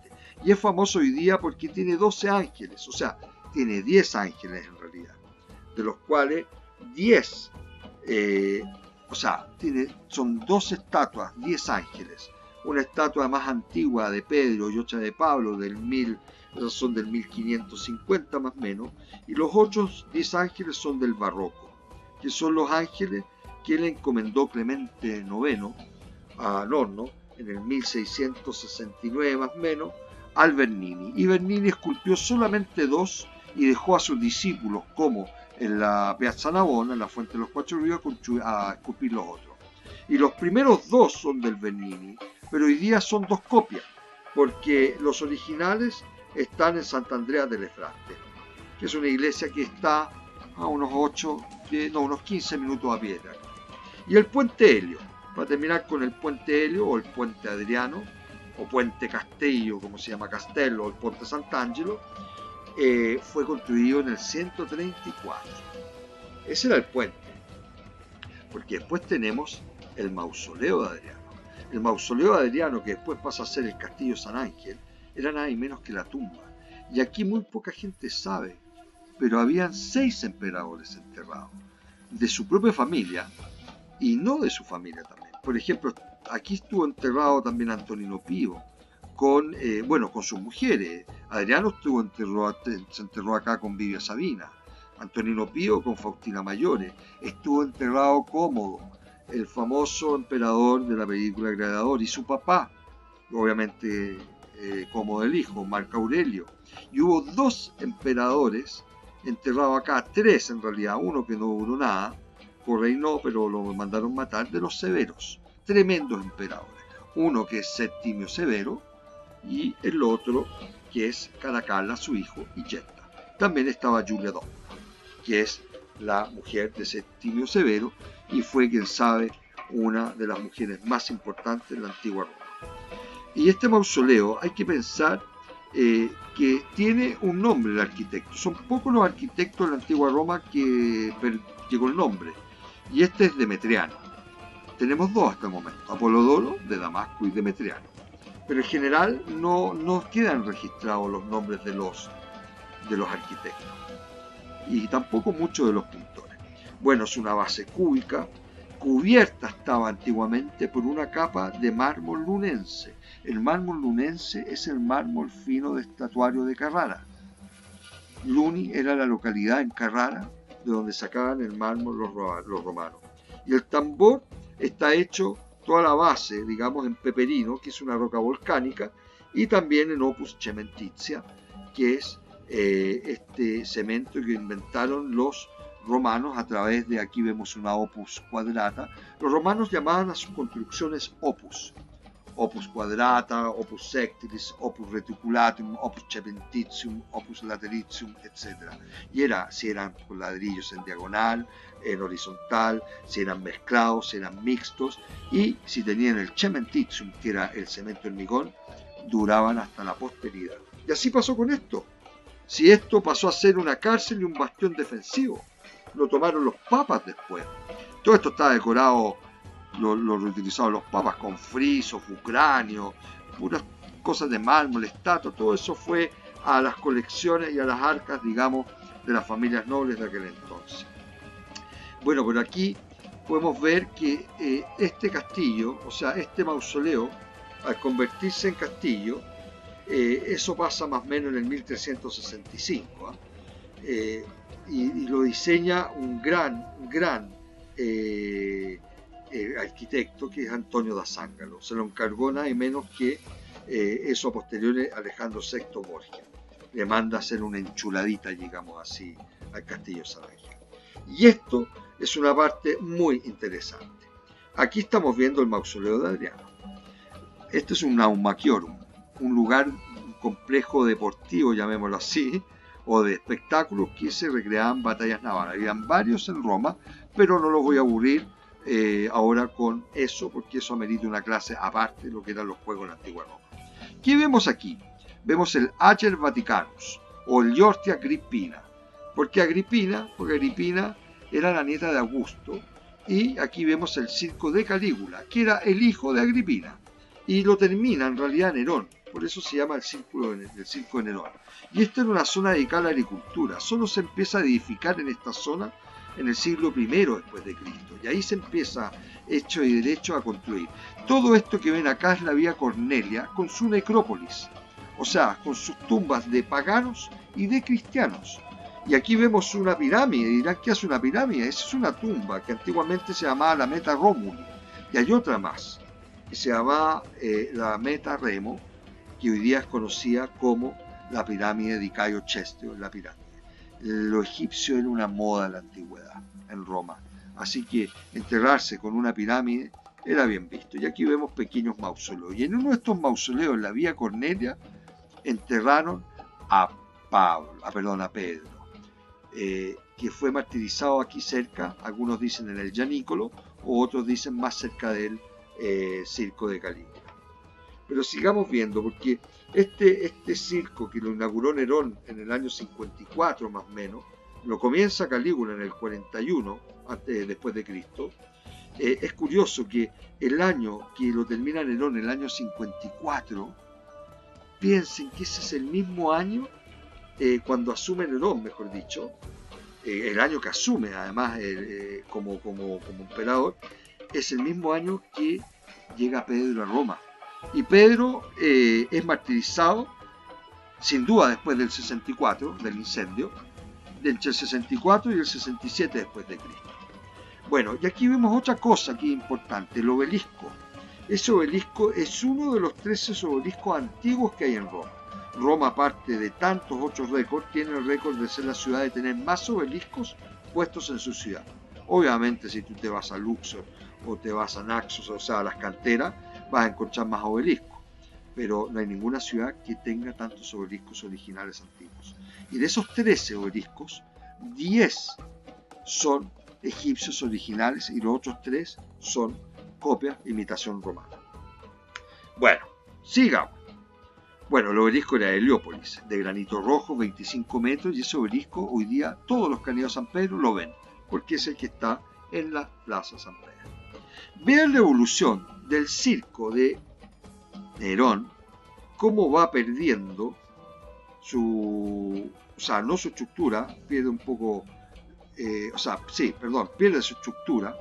Y es famoso hoy día porque tiene 12 ángeles, o sea, tiene 10 ángeles en realidad, de los cuales 10, son 2 estatuas, 10 ángeles. Una estatua más antigua de Pedro y otra de Pablo, son del 1550 más o menos, y los otros 10 ángeles son del barroco, que son los ángeles que le encomendó Clemente IX a Norno en el 1669 más o menos al Bernini. Y Bernini esculpió solamente 2 y dejó a sus discípulos, como en la Piazza Navona, en la Fuente de los Cuatro Ríos, a esculpir los otros. Y los primeros 2 son del Bernini, pero hoy día son 2 copias, porque los originales están en Sant'Andrea delle Fratte, que es una iglesia que está a unos 15 minutos a pie de acá. Y el puente Helio, para terminar con el puente Helio o el puente Adriano, o puente Castello, como se llama Castello, o el puente Sant'Angelo, fue construido en el 134. Ese era el puente, porque después tenemos el mausoleo de Adriano. El mausoleo de Adriano, que después pasa a ser el castillo San Ángel, era nada y menos que la tumba. Y aquí muy poca gente sabe, pero habían 6 emperadores enterrados, de su propia familia y no de su familia también. Por ejemplo, aquí estuvo enterrado también Antonino Pío, con sus mujeres. Adriano se enterró acá con Vivia Sabina. Antonino Pío con Faustina Mayores. Estuvo enterrado Cómodo, el famoso emperador de la película Gladiador, y su papá, obviamente Cómodo el hijo, Marco Aurelio. Y hubo 2 emperadores enterrados acá, 3 en realidad, uno que no duró nada, reinó, pero lo mandaron matar, de los severos, tremendos emperadores. Uno que es Septimio Severo y el otro que es Caracalla, su hijo, y Getta. También estaba Julia Domna, que es la mujer de Septimio Severo y fue, quien sabe, una de las mujeres más importantes de la antigua Roma. Y este mausoleo hay que pensar que tiene un nombre el arquitecto. Son pocos los arquitectos de la antigua Roma que llegó el nombre. Y este es Demetriano. Tenemos 2 hasta el momento, Apolodoro de Damasco y Demetriano. Pero en general no quedan registrados los nombres de los arquitectos. Y tampoco muchos de los pintores. Bueno, es una base cúbica, cubierta estaba antiguamente por una capa de mármol lunense. El mármol lunense es el mármol fino de estatuario de Carrara. Luni era la localidad en Carrara de donde sacaban el mármol los romanos. Y el tambor está hecho, toda la base, digamos, en peperino, que es una roca volcánica, y también en opus cementizia, que es este cemento que inventaron los romanos a través de, aquí vemos una opus quadrata. Los romanos llamaban a sus construcciones opus. Opus quadrata, opus sectilis, opus reticulatum, opus cementitium, opus lateritium, etc. Y era si eran con ladrillos en diagonal, en horizontal, si eran mezclados, si eran mixtos, y si tenían el cementitium, que era el cemento hormigón, duraban hasta la posteridad. Y así pasó con esto. Si esto pasó a ser una cárcel y un bastión defensivo, lo tomaron los papas después. Todo esto está decorado, lo reutilizaron los papas con frisos, ucranios, puras cosas de mármol, estatuas, todo eso fue a las colecciones y a las arcas, digamos, de las familias nobles de aquel entonces. Bueno, pero aquí podemos ver que este castillo, o sea, este mausoleo, al convertirse en castillo, eso pasa más o menos en el 1365, y lo diseña un gran arquitecto, que es Antonio da Zangalo. Se lo encargó nada menos que eso a posteriori Alejandro VI Borgia. Le manda a hacer una enchuladita, digamos así, al castillo San Ángel. Y esto es una parte muy interesante. Aquí estamos viendo el mausoleo de Adriano. Este es un naumachiorum, un lugar, un complejo deportivo, llamémoslo así, o de espectáculos que se recreaban batallas navales. Habían varios en Roma, pero no los voy a aburrir ahora con eso, porque eso amerita una clase aparte de lo que eran los juegos en la antigua Roma. ¿Qué vemos aquí? Vemos el Ager Vaticanus, o el Hortia Agrippina. ¿Por qué Agrippina? Porque Agrippina era la nieta de Augusto, y aquí vemos el circo de Calígula, que era el hijo de Agripina. Y lo termina en realidad Nerón, por eso se llama el circo de Nerón. Y esta era una zona dedicada a la agricultura, solo se empieza a edificar en esta zona en el siglo I después de Cristo, y ahí se empieza hecho y derecho a construir. Todo esto que ven acá es la Vía Cornelia con su necrópolis, o sea, con sus tumbas de paganos y de cristianos. Y aquí vemos una pirámide, dirán, ¿qué hace una pirámide? Esa es una tumba que antiguamente se llamaba la Meta Romuli, y hay otra más que se llamaba la Meta Remo, que hoy día es conocida como la pirámide de Caio Chestio, la pirámide. Lo egipcio era una moda en la antigüedad, en Roma, así que enterrarse con una pirámide era bien visto. Y aquí vemos pequeños mausoleos, y en uno de estos mausoleos, en la Vía Cornelia, enterraron a a Pedro, que fue martirizado aquí cerca, algunos dicen en el Gianicolo, o otros dicen más cerca del circo de Calígula. Pero sigamos viendo, porque este circo que lo inauguró Nerón en el año 54 más o menos, lo comienza Calígula en el 41 después de Cristo. Es curioso que el año que lo termina Nerón, el año 54, piensen que ese es el mismo año cuando asume Nerón, mejor dicho, el año que asume además como emperador, es el mismo año que llega Pedro a Roma. Y Pedro es martirizado, sin duda después del 64, del incendio, entre el 64 y el 67 después de Cristo. Bueno, y aquí vemos otra cosa aquí importante, el obelisco. Ese obelisco es uno de los 13 obeliscos antiguos que hay en Roma. Roma, aparte de tantos otros récords, tiene el récord de ser la ciudad de tener más obeliscos puestos en su ciudad. Obviamente, si tú te vas a Luxor o te vas a Naxos, o sea, a las canteras, vas a encontrar más obeliscos. Pero no hay ninguna ciudad que tenga tantos obeliscos originales antiguos. Y de esos 13 obeliscos, 10 son egipcios originales y los otros 3 son copias, imitación romana. Bueno, sigamos. Bueno, el obelisco era de Heliópolis, de granito rojo, 25 metros, y ese obelisco hoy día todos los que han ido a San Pedro lo ven, porque es el que está en la Plaza San Pedro. Vean la evolución del circo de Nerón, cómo va perdiendo no su estructura, pierde un poco, pierde su estructura,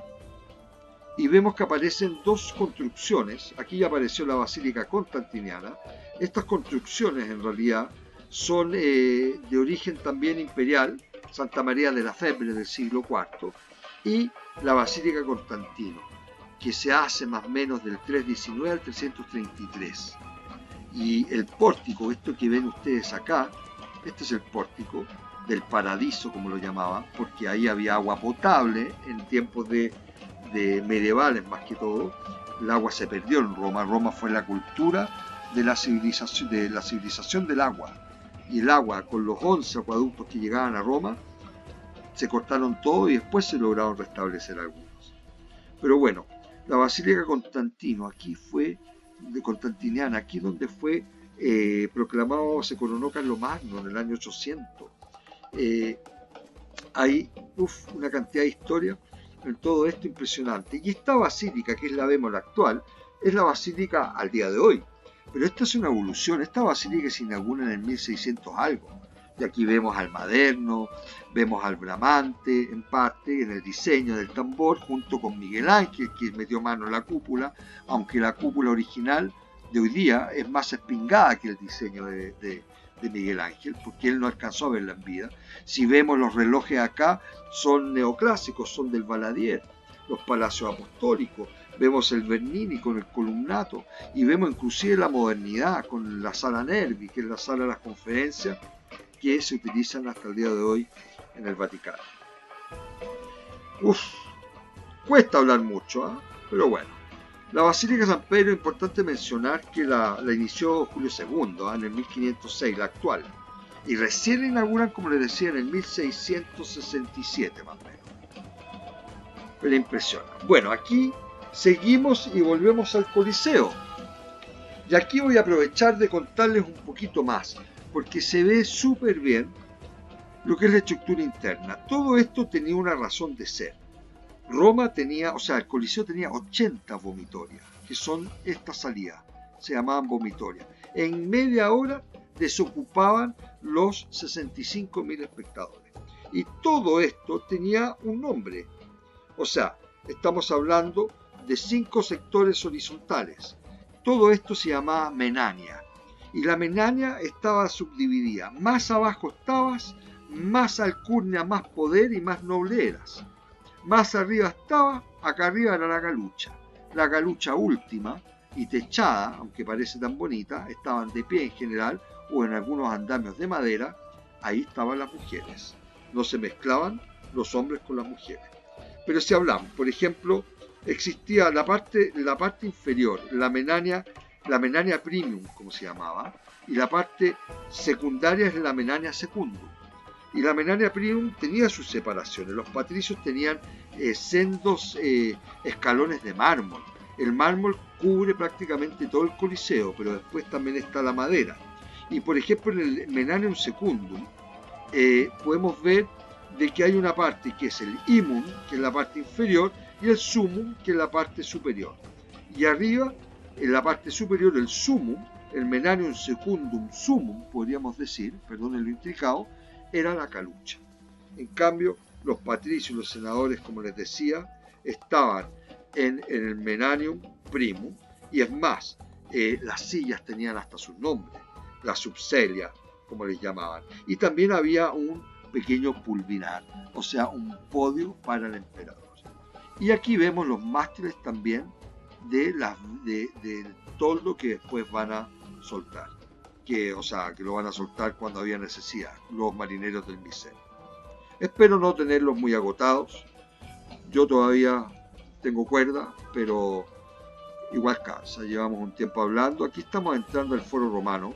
y vemos que aparecen dos construcciones. Aquí ya apareció la Basílica Constantiniana. Estas construcciones en realidad son de origen también imperial, Santa María de la Febre del siglo IV y la Basílica Constantino, que se hace más o menos del 319 al 333. Y el pórtico, esto que ven ustedes acá, este es el pórtico del Paradiso, como lo llamaban, porque ahí había agua potable en tiempos de medievales más que todo. El agua se perdió en Roma. Roma fue la cultura de la civilización del agua. Y el agua, con los 11 acueductos que llegaban a Roma, se cortaron todo y después se lograron restablecer algunos. Pero bueno, la Basílica Constantino, aquí fue de Constantiniana, aquí donde fue proclamado, se coronó Carlomagno en el año 800. Hay una cantidad de historia en todo esto impresionante. Y esta basílica, que es la vemos la actual, es la basílica al día de hoy. Pero esta es una evolución. Esta basílica se inaugura en el 1600 algo. Y aquí vemos al Maderno, vemos al Bramante, en parte, en el diseño del tambor, junto con Miguel Ángel, que metió mano en la cúpula, aunque la cúpula original de hoy día es más espingada que el diseño de Miguel Ángel, porque él no alcanzó a verla en vida. Si vemos los relojes acá, son neoclásicos, son del Valadier, los palacios apostólicos, vemos el Bernini con el columnato, y vemos inclusive la modernidad con la sala Nervi, que es la sala de las conferencias, que se utilizan hasta el día de hoy en el Vaticano. Cuesta hablar mucho, pero bueno. La Basílica de San Pedro, es importante mencionar que la inició Julio II en el 1506, la actual, y recién la inauguran, como les decía, en el 1667 más o menos. Pero impresiona. Bueno, aquí seguimos y volvemos al Coliseo. Y aquí voy a aprovechar de contarles un poquito más, porque se ve súper bien lo que es la estructura interna. Todo esto tenía una razón de ser. Roma tenía, el Coliseo tenía 80 vomitorias, que son estas salidas, se llamaban vomitorias. En media hora desocupaban los 65.000 espectadores. Y todo esto tenía un nombre. Estamos hablando de 5 sectores horizontales. Todo esto se llamaba Menania. Y la Menania estaba subdividida. Más abajo estabas, más alcurnia, más poder y más noble eras. Más arriba estaba, acá arriba era la galucha. La galucha última y techada, aunque parece tan bonita, estaban de pie en general o en algunos andamios de madera. Ahí estaban las mujeres. No se mezclaban los hombres con las mujeres. Pero si hablamos, por ejemplo, existía la parte inferior, la Menania la Menania Primum, como se llamaba, y la parte secundaria es la Menania Secundum. Y la Menania Primum tenía sus separaciones. Los patricios tenían sendos escalones de mármol. El mármol cubre prácticamente todo el Coliseo, pero después también está la madera. Y por ejemplo en el Menanium Secundum podemos ver de que hay una parte que es el Imum, que es la parte inferior, y el Summum, que es la parte superior. Y arriba, en la parte superior, el Summum, el Menanium Secundum Summum, podríamos decir, perdón lo intricado, era la calucha. En cambio, los patricios, los senadores, como les decía, estaban en el Menanium Primum, y es más, las sillas tenían hasta sus nombres, la subcelia, como les llamaban. Y también había un pequeño pulvinar, o sea, un podio para el emperador. Y aquí vemos los mástiles también de todo que después van a soltar. Que lo van a soltar cuando había necesidad, los marineros del Micenio. Espero no tenerlos muy agotados. Yo todavía tengo cuerda, pero igual cansa. Llevamos un tiempo hablando. Aquí estamos entrando al Foro Romano.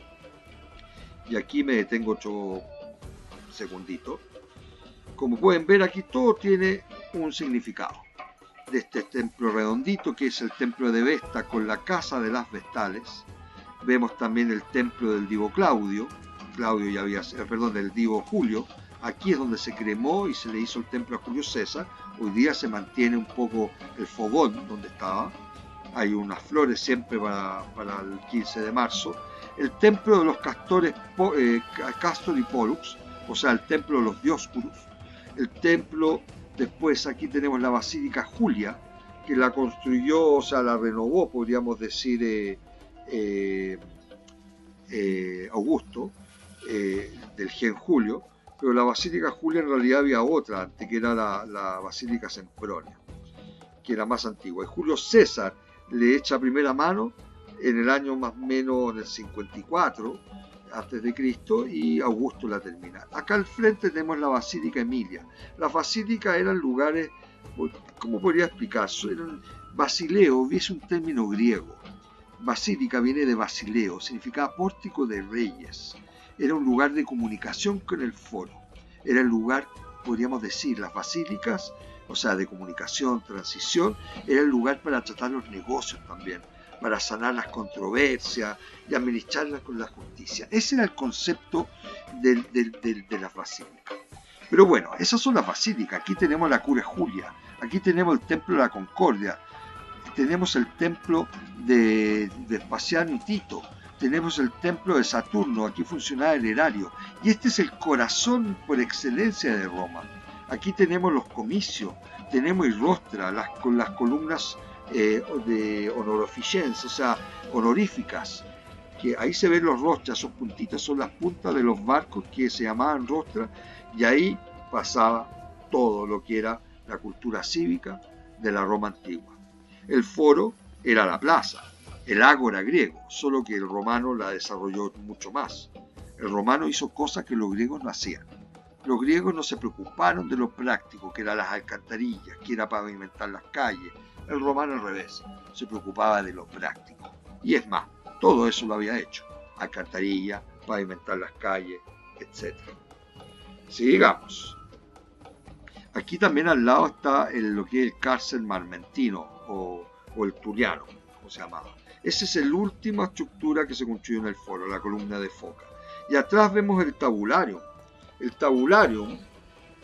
Y aquí me detengo 8 segunditos. Como pueden ver, aquí todo tiene un significado. De este templo redondito, que es el templo de Vesta con la casa de las Vestales. Vemos también el templo del Divo del Divo Julio. Aquí es donde se cremó y se le hizo el templo a Julio César. Hoy día se mantiene un poco el fogón donde estaba. Hay unas flores siempre para el 15 de marzo. El templo de los castores Castor y Pollux, o sea, el templo de los Dioscuros. El templo, después aquí tenemos la Basílica Julia, que la construyó, o sea, la renovó, podríamos decir, Augusto, del gen Julio, pero la Basílica Julia en realidad había otra antes, que era la Basílica Sempronia, que era más antigua. Y Julio César le echa a primera mano en el año más o menos en el 54 antes de Cristo, y Augusto la termina. Acá al frente tenemos la Basílica Emilia. Las basílicas eran lugares, ¿cómo podría explicarse? Basileo es un término griego. Basílica viene de basileo, significaba pórtico de reyes. Era un lugar de comunicación con el foro. Era el lugar, podríamos decir, las basílicas, o sea, de comunicación, transición, era el lugar para tratar los negocios también, para sanar las controversias y administrarlas con la justicia. Ese era el concepto de las basílicas. Pero bueno, esas son las basílicas. Aquí tenemos la Curia Julia, aquí tenemos el Templo de la Concordia, tenemos el templo de Vespasiano y Tito, tenemos el templo de Saturno, aquí funcionaba el erario, y este es el corazón por excelencia de Roma. Aquí tenemos los comicios, tenemos el rostra, con las columnas de honorificencia, o sea, honoríficas, que ahí se ven los rostras, esos puntitos son las puntas de los barcos que se llamaban rostra, y ahí pasaba todo lo que era la cultura cívica de la Roma antigua. El foro era la plaza, el ágora griego, solo que el romano la desarrolló mucho más. El romano hizo cosas que los griegos no hacían. Los griegos no se preocuparon de lo práctico, que eran las alcantarillas, que era para pavimentar las calles. El romano al revés, se preocupaba de lo práctico. Y es más, todo eso lo había hecho. Alcantarillas, pavimentar las calles, etc. Sigamos. Aquí también al lado está lo que es el cárcel marmentino o el turiano, como se llamaba. Esa es la última estructura que se construyó en el foro, la columna de foca. Y atrás vemos el tabularium. El tabularium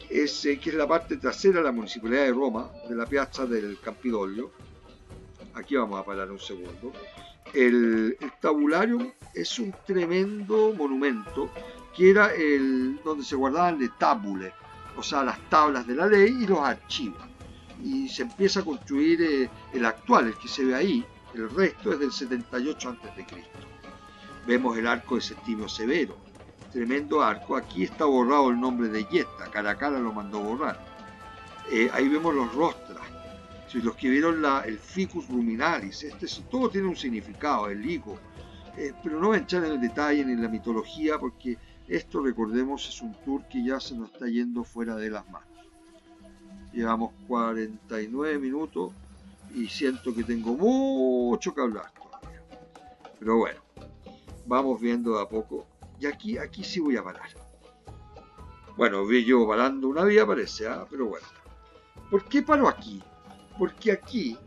que es la parte trasera de la Municipalidad de Roma, de la piazza del Campidoglio. Aquí vamos a parar un segundo. El tabularium es un tremendo monumento que era donde se guardaban le tabule, o sea, las tablas de la ley y los archivos. Y se empieza a construir el actual, el que se ve ahí. El resto es del 78 a.C. Vemos el arco de Septimio Severo, tremendo arco. Aquí está borrado el nombre de Yesta, Caracalla lo mandó borrar. Ahí vemos los rostras. Si los que vieron el ficus ruminalis, todo tiene un significado, el higo. Pero no voy a entrar en el detalle ni en la mitología, porque esto, recordemos, es un tour que ya se nos está yendo fuera de las manos. Llevamos 49 minutos y siento que tengo mucho que hablar todavía. Pero bueno, vamos viendo de a poco. Y aquí sí voy a parar. Bueno, llevo parando una vía parece, pero bueno. ¿Por qué paro aquí? Porque aquí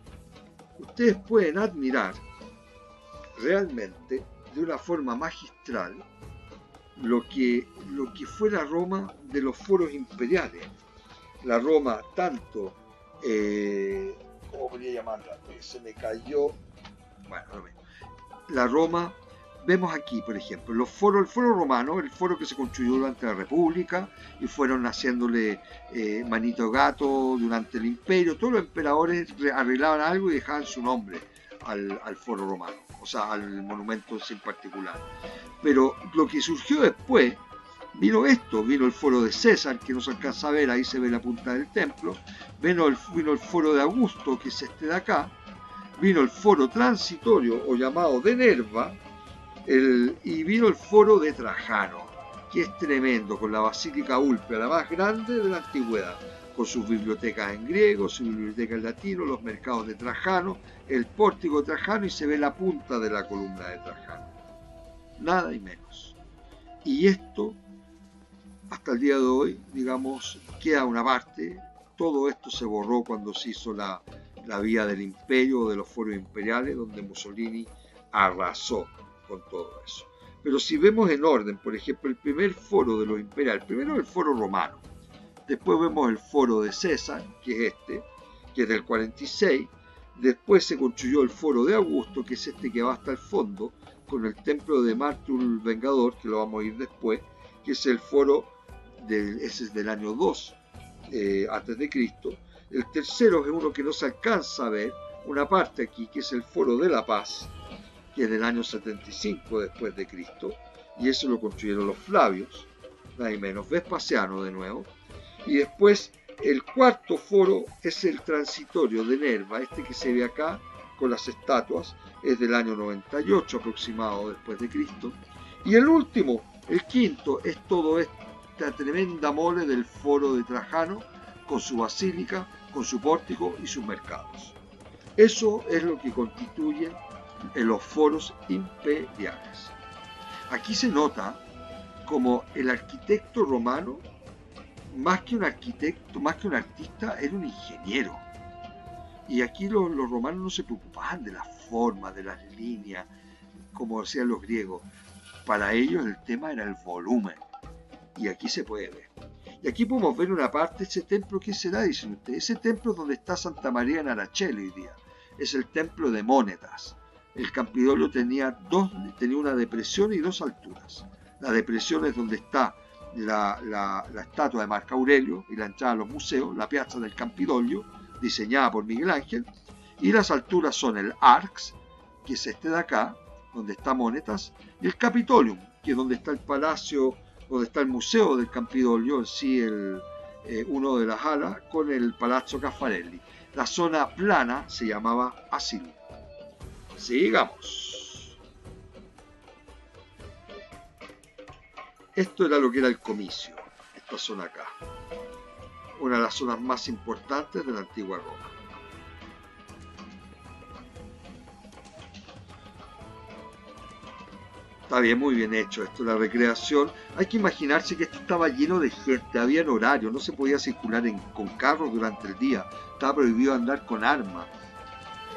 ustedes pueden admirar realmente de una forma magistral lo que fue la Roma de los foros imperiales. La Roma tanto, ¿cómo podría llamarla? Se me cayó, bueno, no me, la Roma, vemos aquí, por ejemplo, los foros, el foro romano, el foro que se construyó durante la República y fueron haciéndole manito gato durante el imperio. Todos los emperadores arreglaban algo y dejaban su nombre al foro romano, o sea, al monumento en particular. Pero lo que surgió después, vino el foro de César, que no se alcanza a ver, ahí se ve la punta del templo, vino el foro de Augusto, que es este de acá, vino el foro transitorio o llamado de Nerva, y vino el foro de Trajano, que es tremendo, con la Basílica Ulpia, la más grande de la antigüedad, con sus bibliotecas en griego, sus bibliotecas en latino, los mercados de Trajano, el pórtico de Trajano, y se ve la punta de la columna de Trajano. Nada y menos. Y esto, hasta el día de hoy, digamos, queda una parte. Todo esto se borró cuando se hizo la vía del imperio, de los foros imperiales, donde Mussolini arrasó con todo eso. Pero si vemos en orden, por ejemplo, el primer foro de los imperiales, primero el foro romano, después vemos el foro de César, que es este, que es del 46, después se construyó el foro de Augusto, que es este que va hasta el fondo, con el templo de Martur el Vengador, que lo vamos a ir después, que es el foro, ese es del año 2 antes de Cristo. El tercero es uno que no se alcanza a ver, una parte aquí, que es el foro de la Paz, que es del año 75 después de Cristo, y eso lo construyeron los Flavios, nada menos, Vespasiano de nuevo. Y después el cuarto foro es el transitorio de Nerva, este que se ve acá con las estatuas, es del año 98 aproximado después de Cristo. Y el último, el quinto, es todo esta tremenda mole del foro de Trajano, con su basílica, con su pórtico y sus mercados. Eso es lo que constituye los foros imperiales. Aquí se nota como el arquitecto romano, más que un arquitecto, más que un artista, era un ingeniero. Y aquí los romanos no se preocupaban de la forma, de las líneas, como decían los griegos. Para ellos el tema era el volumen. Y aquí se puede ver. Y aquí podemos ver una parte de ese templo. ¿Qué será? Dicen ustedes. Ese templo donde está Santa María en Araceli hoy día. Es el templo de Mónetas. El Campidoglio tenía una depresión y dos alturas. La depresión es donde está la estatua de Marco Aurelio y la entrada a los museos, la piazza del Campidoglio, diseñada por Miguel Ángel, y las alturas son el Arx, que es este de acá, donde está Mónetas, y el Capitolium, que es donde está el palacio, donde está el museo del Campidoglio, en sí uno de las alas, con el Palazzo Caffarelli. La zona plana se llamaba Asilo. Sigamos. Esto era lo que era el Comicio, esta zona acá, una de las zonas más importantes de la antigua Roma. Está bien, muy bien hecho esto, la recreación. Hay que imaginarse que esto estaba lleno de gente, había horario, no se podía circular con carros durante el día, estaba prohibido andar con armas.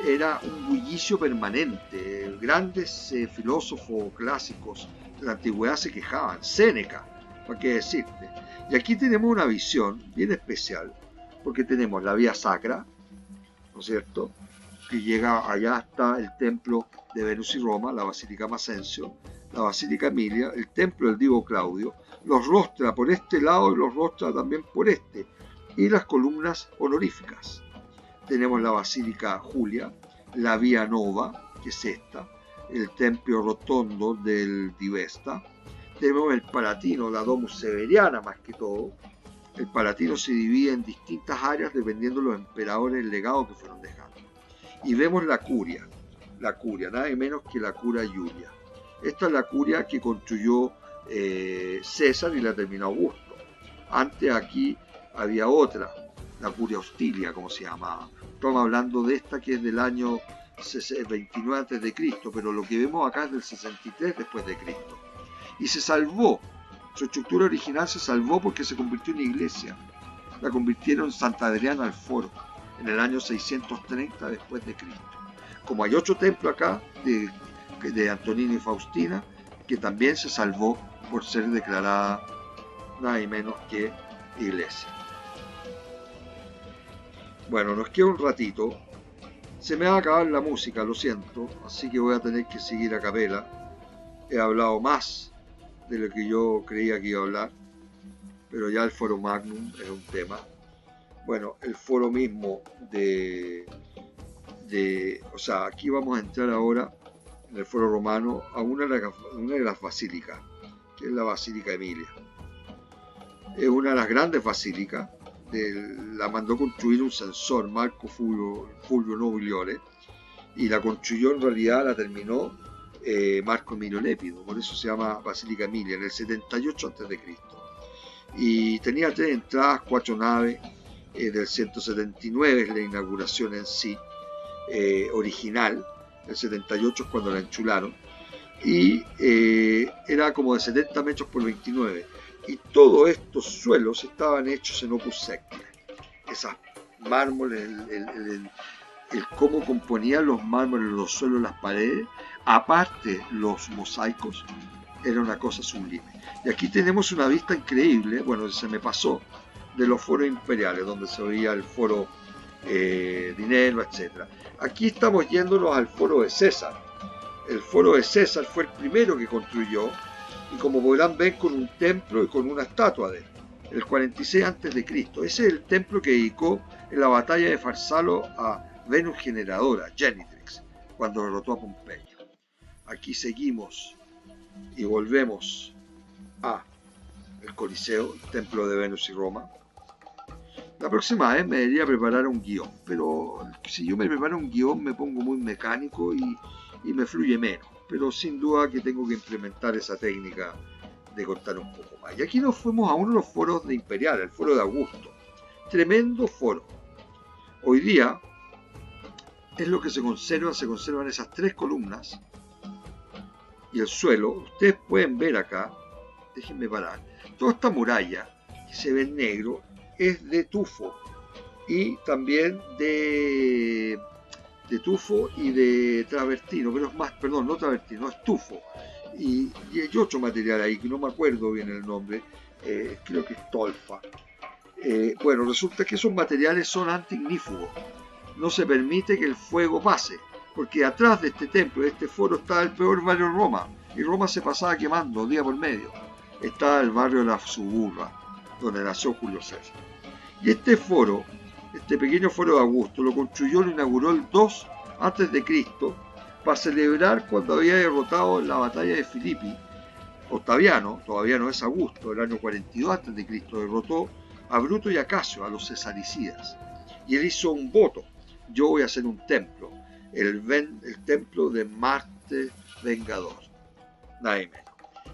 Era un bullicio permanente. Grandes filósofos clásicos de la antigüedad se quejaban. Séneca, ¿para qué decirte? Y aquí tenemos una visión bien especial, porque tenemos la vía sacra, ¿no es cierto?, que llega allá hasta el templo de Venus y Roma, la Basílica Macencio, la Basílica Emilia, el templo del Divo Claudio, los rostra por este lado y los rostra también por este, y las columnas honoríficas. Tenemos la Basílica Julia, la Vía Nova, que es esta, el Templo Rotondo del Divesta. Tenemos el Palatino, la Domus Severiana más que todo. El Palatino se divide en distintas áreas dependiendo de los emperadores, el legado que fueron dejando. Y vemos la Curia, nada menos que la Curia Julia. Esta es la Curia que construyó César y la terminó Augusto. Antes aquí había otra, la Curia Hostilia, como se llamaba. Estamos hablando de esta que es del año 29 antes de Cristo, pero lo que vemos acá es del 63 después de Cristo. Y se salvó, su estructura original se salvó porque se convirtió en iglesia. La convirtieron en Santa Adriana al Foro en el año 630 después de Cristo. Como hay otro templo acá de Antonino y Faustina, que también se salvó por ser declarada nada y menos que iglesia. Bueno, nos queda un ratito. Se me va a acabar la música, lo siento, así que voy a tener que seguir a capela. He hablado más de lo que yo creía que iba a hablar, pero ya el Foro Magnum es un tema. Bueno, el foro mismo o sea, aquí vamos a entrar ahora en el Foro Romano a una de las basílicas, que es la Basílica Emilia. Es una de las grandes basílicas, la mandó construir un censor, Marco Fulvio Nobiliore, y la construyó, en realidad la terminó Marco Emilio Lépido, por eso se llama Basílica Emilia, en el 78 a.C. Y tenía 3 entradas, 4 naves, del 179 es la inauguración en sí, original. El 78 es cuando la enchularon, y era como de 70 metros por 29, y todos estos suelos estaban hechos en opus sectile. Esas mármoles, el cómo componían los mármoles, los suelos, las paredes, aparte los mosaicos, era una cosa sublime. Y aquí tenemos una vista increíble, bueno, se me pasó, de los foros imperiales, donde se veía el foro dinero, etc. Aquí estamos yéndonos al foro de César. El foro de César fue el primero que construyó, y como podrán ver, con un templo y con una estatua de él, el 46 a.C. Ese es el templo que dedicó en la batalla de Farsalo a Venus Generadora, Genitrix, cuando derrotó a Pompeyo. Aquí seguimos y volvemos a el Coliseo, el templo de Venus y Roma. La próxima vez me debería preparar un guión, pero si yo me preparo un guión me pongo muy mecánico y me fluye menos, pero sin duda que tengo que implementar esa técnica de contar un poco más. Y aquí nos fuimos a uno de los foros de Imperial, el foro de Augusto. Tremendo foro. Hoy día es lo que se conservan esas 3 columnas y el suelo. Ustedes pueden ver acá, déjenme parar, toda esta muralla que se ve en negro es de tufo, y también de tufo y de travertino, pero es más, perdón, no travertino, es tufo, y hay otro material ahí que no me acuerdo bien el nombre, creo que es tolfa. Bueno, resulta que esos materiales son antiignífugos, no se permite que el fuego pase, porque atrás de este templo, de este foro, está el peor barrio de Roma, y Roma se pasaba quemando día por medio. Está el barrio de la Suburra, donde nació Julio César. Y este foro, este pequeño foro de Augusto, lo construyó, lo inauguró el 2 a.C. para celebrar cuando había derrotado en la batalla de Filipi. Octaviano, todavía no es Augusto, el año 42 a.C., derrotó a Bruto y a Casio, a los cesaricidas. Y él hizo un voto: yo voy a hacer un templo, el templo de Marte Vengador, nada menos.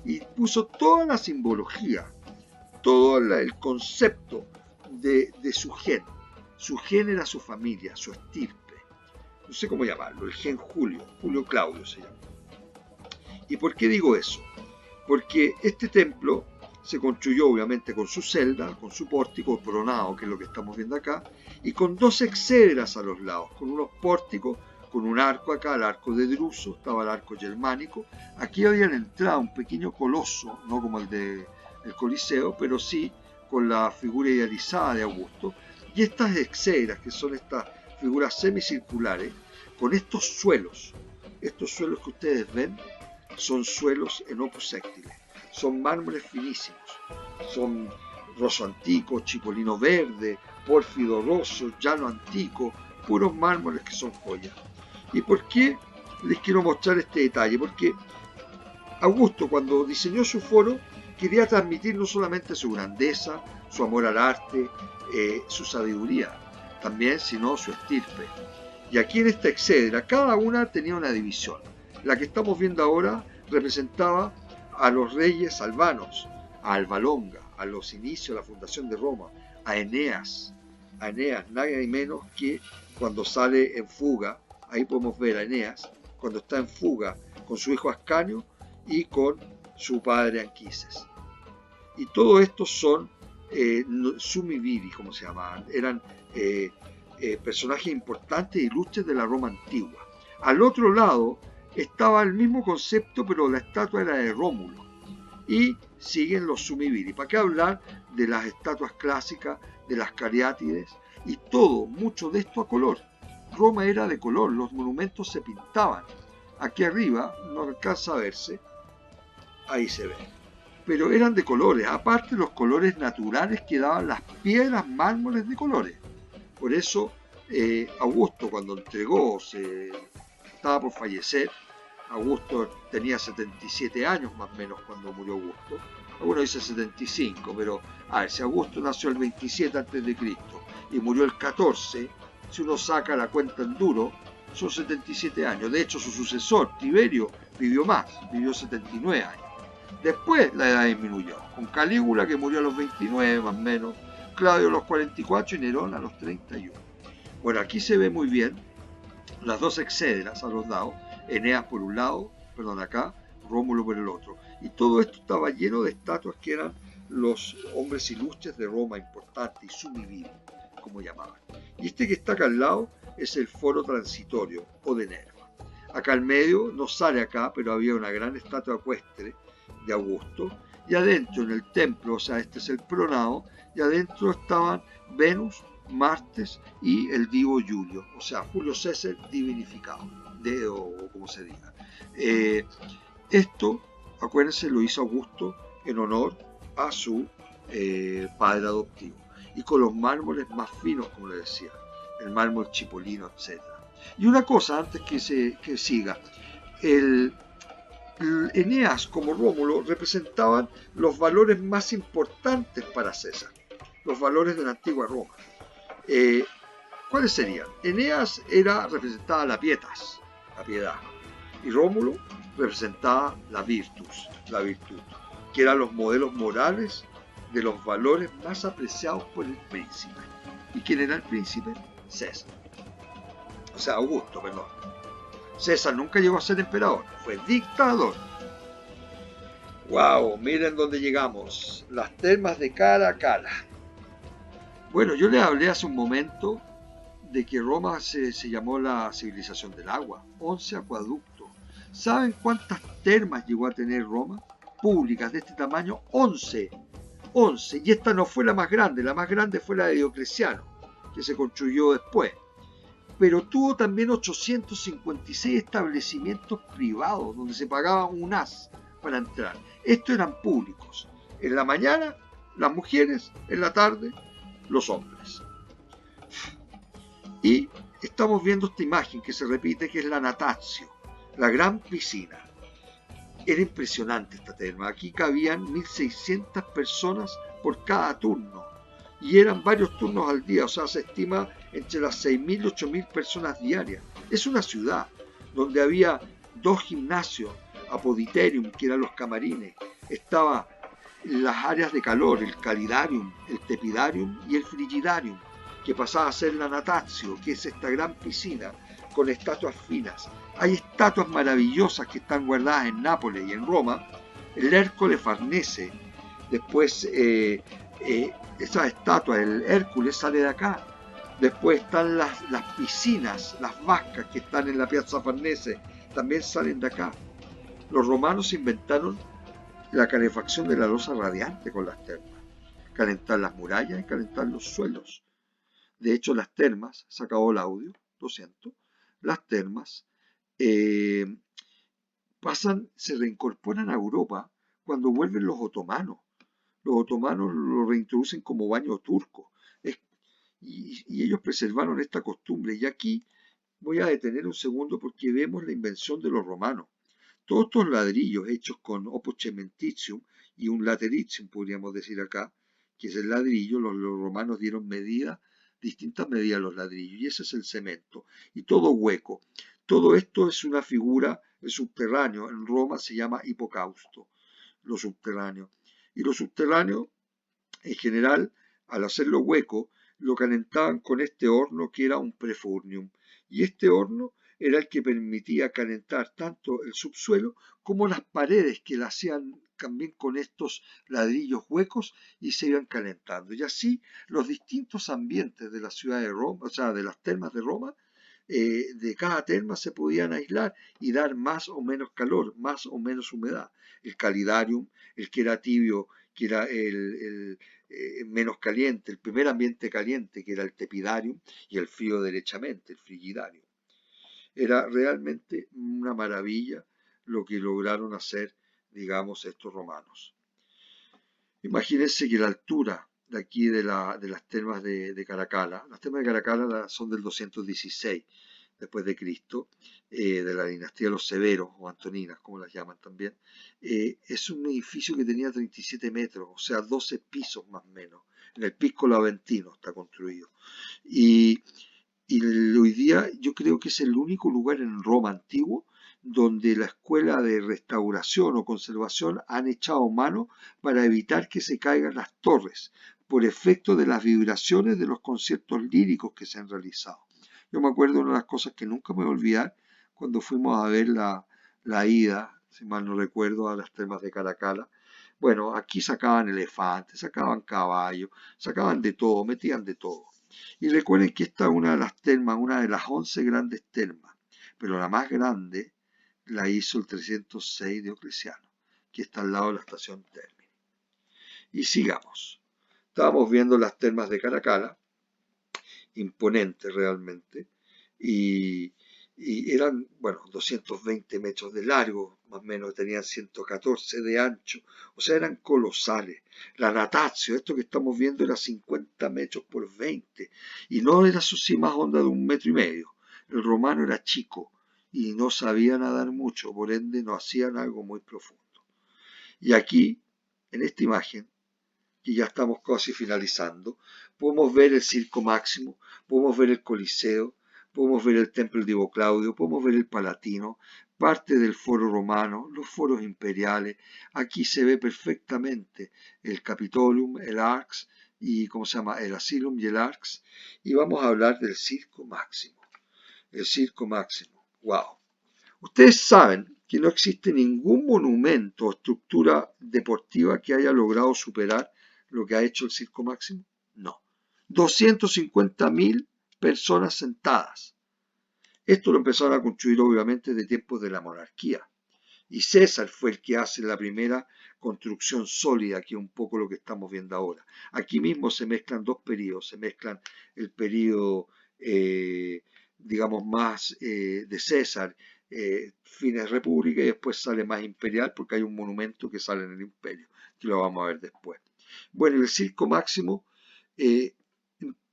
Y puso toda la simbología, todo el concepto de su gen. Su gen era su familia, su estirpe. No sé cómo llamarlo, el gen Julio Claudio se llama. ¿Y por qué digo eso? Porque este templo se construyó obviamente con su celda, con su pórtico coronado, que es lo que estamos viendo acá, y con 2 exedras a los lados, con unos pórticos, con un arco acá, el arco de Druso, estaba el arco germánico. Aquí habían entrado un pequeño coloso, no como el del Coliseo, pero sí con la figura idealizada de Augusto. Y estas exedras, que son estas figuras semicirculares, con estos suelos que ustedes ven, son suelos en opus sectile, son mármoles finísimos, son rosso antico, chipolino verde, pórfido rosso, llano antico, puros mármoles que son joyas. ¿Y por qué les quiero mostrar este detalle? Porque Augusto, cuando diseñó su foro, quería transmitir no solamente su grandeza, su amor al arte, su sabiduría, también, sino su estirpe. Y aquí en esta exedra, cada una tenía una división. La que estamos viendo ahora representaba a los reyes albanos, a Alba Longa, a los inicios de la fundación de Roma, a Eneas, nada menos que cuando sale en fuga Ahí podemos ver a Eneas cuando está en fuga con su hijo Ascanio y con su padre Anquises. Y todo esto son sumiviri, como se llamaban. Eran personajes importantes e ilustres de la Roma antigua. Al otro lado estaba el mismo concepto, pero la estatua era de Rómulo. Y siguen los sumiviri. ¿Para qué hablar de las estatuas clásicas, de las cariátides? Y todo, mucho de esto a color. Roma era de color, los monumentos se pintaban. Aquí arriba no alcanza a verse, ahí se ve. Pero eran de colores, aparte los colores naturales que daban las piedras mármoles de colores. Por eso Augusto, cuando entregó, estaba por fallecer. Augusto tenía 77 años más o menos cuando murió Augusto. Algunos dicen 75, pero a ver, si Augusto nació el 27 a.C. y murió el 14, si uno saca la cuenta en duro, son 77 años. De hecho, su sucesor, Tiberio, vivió más, vivió 79 años. Después la edad disminuyó, con Calígula que murió a los 29 más o menos, Claudio a los 44 y Nerón a los 31. Bueno, aquí se ve muy bien las dos excéderas a los lados, Eneas por un lado, perdón, acá, Rómulo por el otro. Y todo esto estaba lleno de estatuas que eran los hombres ilustres de Roma, importantes, y sumiviri, como llamaban. Y este que está acá al lado es el foro transitorio, o de Nerva. Acá al medio, no sale acá, pero había una gran estatua ecuestre de Augusto, y adentro en el templo, o sea, este es el pronado, y adentro estaban Venus, Martes y el divo Julio, o sea, Julio César divinificado, o como se diga. Esto, acuérdense, lo hizo Augusto en honor a su padre adoptivo, y con los mármoles más finos, como le decía, el mármol chipolino, etc. Y una cosa antes que siga, el Eneas como Rómulo representaban los valores más importantes para César, los valores de la antigua Roma. ¿Cuáles serían? Eneas representaba la pietas, la piedad, y Rómulo representaba la virtud, que eran los modelos morales de los valores más apreciados por el príncipe. ¿Y quién era el príncipe? César. O sea, Augusto, perdón. César nunca llegó a ser emperador, fue dictador. ¡Wow! Miren dónde llegamos. Las termas de Caracalla. Bueno, yo les hablé hace un momento de que Roma se llamó la civilización del agua. 11 acueductos. ¿Saben cuántas termas llegó a tener Roma? Públicas de este tamaño, 11. 11. Y esta no fue la más grande fue la de Diocleciano, que se construyó después. Pero tuvo también 856 establecimientos privados donde se pagaba un as para entrar. Estos eran públicos. En la mañana, las mujeres, en la tarde, los hombres. Y estamos viendo esta imagen que se repite, que es la Natatio, la gran piscina. Era impresionante esta terma. Aquí cabían 1600 personas por cada turno. Y eran varios turnos al día, o sea, se estima entre las 6.000 y 8.000 personas diarias. Es una ciudad donde había 2 gimnasios, apoditerium, que eran los camarines, estaba las áreas de calor, el calidarium, el tepidarium y el frigidarium, que pasaba a ser la Natatio, que es esta gran piscina con estatuas finas. Hay estatuas maravillosas que están guardadas en Nápoles y en Roma. El Hércules Farnese, después esa estatua, el Hércules, sale de acá. Después están las piscinas, las vascas que están en la Piazza Farnese, también salen de acá. Los romanos inventaron la calefacción de la losa radiante con las termas, calentar las murallas y calentar los suelos. De hecho, las termas, se acabó el audio, lo siento, las termas se reincorporan a Europa cuando vuelven los otomanos. Los otomanos lo reintroducen como baño turco y ellos preservaron esta costumbre. Y aquí voy a detener un segundo porque vemos la invención de los romanos. Todos estos ladrillos hechos con opus cementitium y un lateritium, podríamos decir acá, que es el ladrillo, los romanos dieron distintas medidas a los ladrillos, y ese es el cemento, y todo hueco. Todo esto es una figura, el subterráneo, en Roma se llama hipocausto, los subterráneos. Y los subterráneos, en general, al hacerlo hueco, lo calentaban con este horno que era un prefurnium. Y este horno era el que permitía calentar tanto el subsuelo como las paredes, que la hacían también con estos ladrillos huecos y se iban calentando. Y así los distintos ambientes de la ciudad de Roma, o sea, de las termas de Roma, de cada terma se podían aislar y dar más o menos calor, más o menos humedad. El calidarium, el que era tibio, que era el menos caliente, el primer ambiente caliente, que era el tepidarium, y el frío derechamente, el frigidarium. Era realmente una maravilla lo que lograron hacer, digamos, estos romanos. Imagínense que la altura de aquí de las termas de Caracalla, las termas de Caracalla son del 216 después de Cristo, de la dinastía de los Severos o Antoninas, como las llaman también. Es un edificio que tenía 37 metros, o sea, 12 pisos más o menos. En el Pisco Aventino está construido. Y hoy día yo creo que es el único lugar en Roma antiguo donde la escuela de restauración o conservación han echado mano para evitar que se caigan las torres por efecto de las vibraciones de los conciertos líricos que se han realizado. Yo me acuerdo de una de las cosas que nunca me voy a olvidar cuando fuimos a ver la ida, si mal no recuerdo, a las termas de Caracalla. Bueno, aquí sacaban elefantes, sacaban caballos, sacaban de todo, metían de todo. Y recuerden que esta es una de las termas, una de las 11 grandes termas, pero la más grande la hizo el 306 de Diocleciano, que está al lado de la estación Termini. Y sigamos. Estábamos viendo las termas de Caracalla, imponentes realmente, y, y eran, bueno, 220 metros de largo, más o menos, tenían 114 de ancho, o sea, eran colosales. La Natatio, esto que estamos viendo, era 50 metros por 20, y no era eso sí más onda de 1,5 metros. El romano era chico y no sabía nadar mucho, por ende no hacían algo muy profundo. Y aquí, en esta imagen, que ya estamos casi finalizando, podemos ver el Circo Máximo, podemos ver el Coliseo, podemos ver el Templo de Divo Claudio, podemos ver el Palatino, parte del Foro Romano, los foros imperiales. Aquí se ve perfectamente el Capitolium, el Arx y, ¿cómo se llama?, el Asylum y el Arx. Y vamos a hablar del Circo Máximo. El Circo Máximo. ¡Wow! Ustedes saben que no existe ningún monumento o estructura deportiva que haya logrado superar lo que ha hecho el Circo Máximo. No. 250.000 personas sentadas. Esto lo empezaron a construir obviamente de tiempos de la monarquía. Y César fue el que hace la primera construcción sólida, que es un poco lo que estamos viendo ahora. Aquí mismo se mezclan dos periodos. Se mezclan el periodo, digamos, más de César, fines república, y después sale más imperial, porque hay un monumento que sale en el imperio, que lo vamos a ver después. Bueno, el Circo Máximo eh,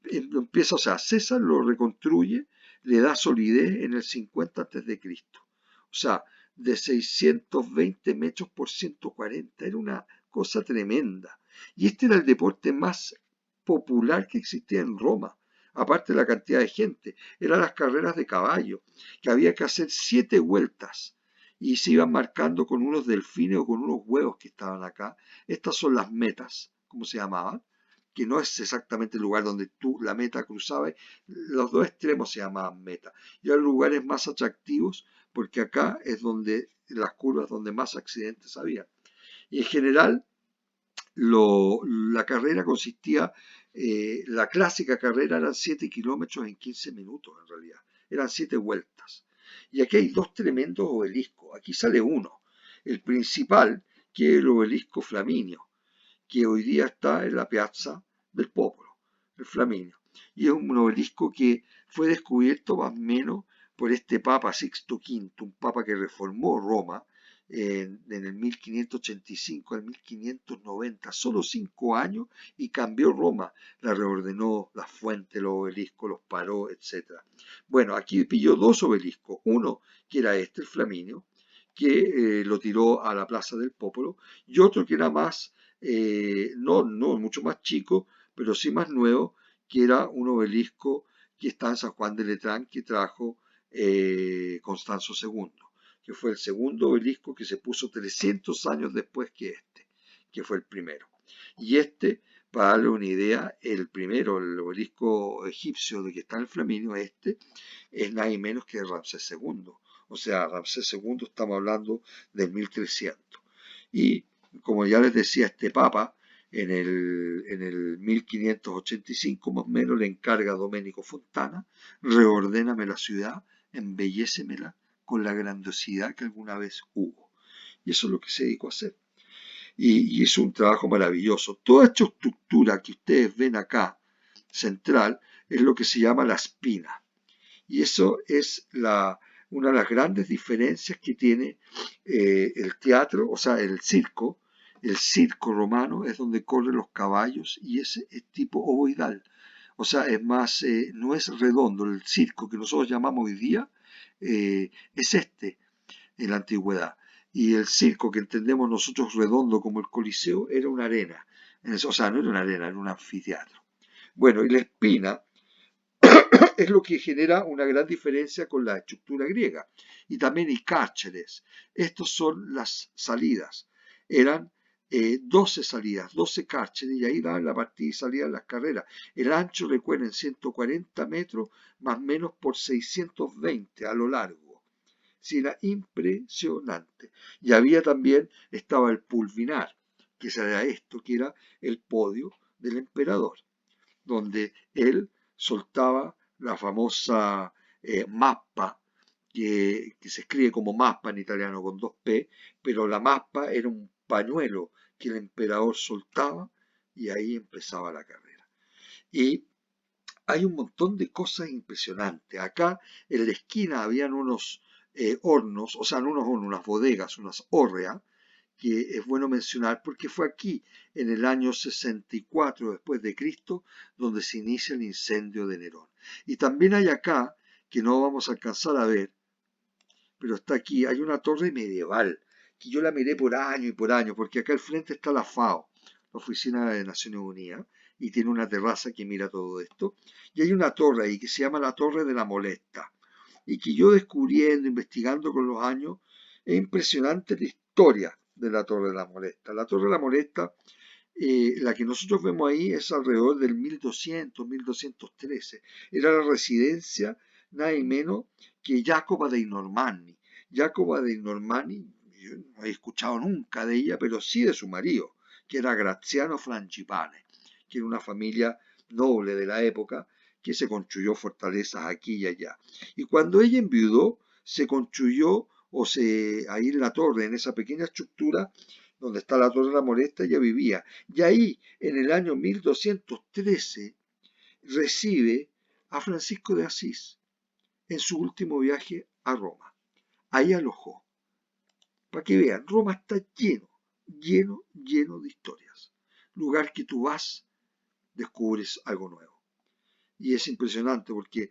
empieza, o sea, César lo reconstruye, le da solidez en el 50 a.C. O sea, de 620 metros por 140. Era una cosa tremenda. Y este era el deporte más popular que existía en Roma, aparte de la cantidad de gente. Eran las carreras de caballo, que había que hacer 7 vueltas y se iban marcando con unos delfines o con unos huevos que estaban acá. Estas son las metas, como se llamaban, que no es exactamente el lugar donde tú la meta cruzabas. Los dos extremos se llamaban meta. Y eran lugares más atractivos porque acá es donde las curvas donde más accidentes había. Y en general la carrera consistía, la clásica carrera eran 7 kilómetros en 15 minutos en realidad, eran 7 vueltas. Y aquí hay dos tremendos obeliscos, aquí sale uno, el principal, que es el obelisco Flaminio, que hoy día está en la Piazza del Popolo, el Flaminio. Y es un obelisco que fue descubierto más o menos por este Papa Sixto V, un papa que reformó Roma en el 1585 al 1590, solo 5 años, y cambió Roma, la reordenó, las fuentes, los obeliscos, los paró, etc. Bueno, aquí pilló dos obeliscos, uno que era este, el Flaminio, que lo tiró a la Plaza del Popolo, y otro que era más, no mucho más chico, pero sí más nuevo, que era un obelisco que está en San Juan de Letrán, que trajo Constanzo II, que fue el segundo obelisco que se puso 300 años después que este, que fue el primero. Y este Para darle una idea, el primero, el obelisco egipcio de que está en el Flaminio, es nada y menos que Ramsés II. O sea, Ramsés II estamos hablando de 1300. Y como ya les decía, este papa en el 1585 más o menos le encarga a Domenico Fontana: reordéname la ciudad, embellécemela con la grandiosidad que alguna vez hubo. Y eso es lo que se dedicó a hacer. Y hizo un trabajo maravilloso. Toda esta estructura que ustedes ven acá, central, es lo que se llama la spina. Y eso es una de las grandes diferencias que tiene el teatro, o sea, el circo. El circo romano es donde corren los caballos y ese es tipo ovoidal. O sea, es más, no es redondo. El circo que nosotros llamamos hoy día es en la antigüedad. Y el circo que entendemos nosotros redondo como el Coliseo era una arena. O sea, no era una arena, era un anfiteatro. Bueno, y la espina es lo que genera una gran diferencia con la estructura griega. Y también y cárceles. Estas son las salidas. Eran 12 salidas, 12 cárceles, y ahí daban la partida y salían las carreras. El ancho, recuerden, 140 metros más o menos por 620 a lo largo. Sí, era impresionante. Y había también, estaba el pulvinar, que era esto, que era el podio del emperador, donde él soltaba la famosa mappa, que se escribe como mappa en italiano con 2P, pero la mappa era un pañuelo que el emperador soltaba y ahí empezaba la carrera. Y hay un montón de cosas impresionantes. Acá en la esquina habían unos hornos, o sea, no unos hornos, unas bodegas, unas hórreas, que es bueno mencionar porque fue aquí, en el año 64 después de Cristo, donde se inicia el incendio de Nerón. Y también hay acá, que no vamos a alcanzar a ver, pero está aquí, hay una torre medieval, que yo la miré por año, porque acá al frente está la FAO, la Oficina de Naciones Unidas, y tiene una terraza que mira todo esto. Y hay una torre ahí que se llama la Torre de la Molesta, y que yo descubriendo, investigando con los años, es impresionante la historia de la Torre de la Molesta. La Torre de la Molesta, la que nosotros vemos ahí, es alrededor del 1200, 1213. Era la residencia, nada y menos que Jacoba dei Normanni. Jacoba dei Normanni, yo no he escuchado nunca de ella, pero sí de su marido, que era Graziano Frangipane, que era una familia noble de la época, que se construyó fortalezas aquí y allá. Y cuando ella enviudó, se construyó, ahí en la torre, en esa pequeña estructura donde está la Torre de la Molesta, ella vivía. Y ahí, en el año 1213, recibe a Francisco de Asís en su último viaje a Roma. Ahí alojó. Para que vean, Roma está lleno, lleno, lleno de historias. Lugar que tú vas, descubres algo nuevo. Y es impresionante porque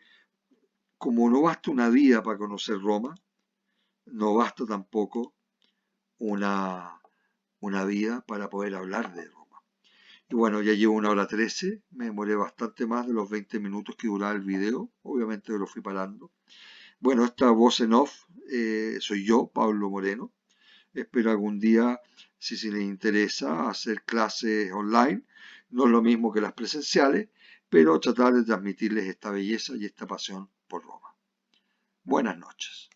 como no basta una vida para conocer Roma, no basta tampoco una, una vida para poder hablar de Roma. Y bueno, ya llevo 1 hora 13, me demoré bastante más de los 20 minutos que duraba el video, obviamente lo fui parando. Bueno, esta voz en off soy yo, Pablo Moreno. Espero algún día, si les interesa, hacer clases online. No es lo mismo que las presenciales, pero tratar de transmitirles esta belleza y esta pasión por Roma. Buenas noches.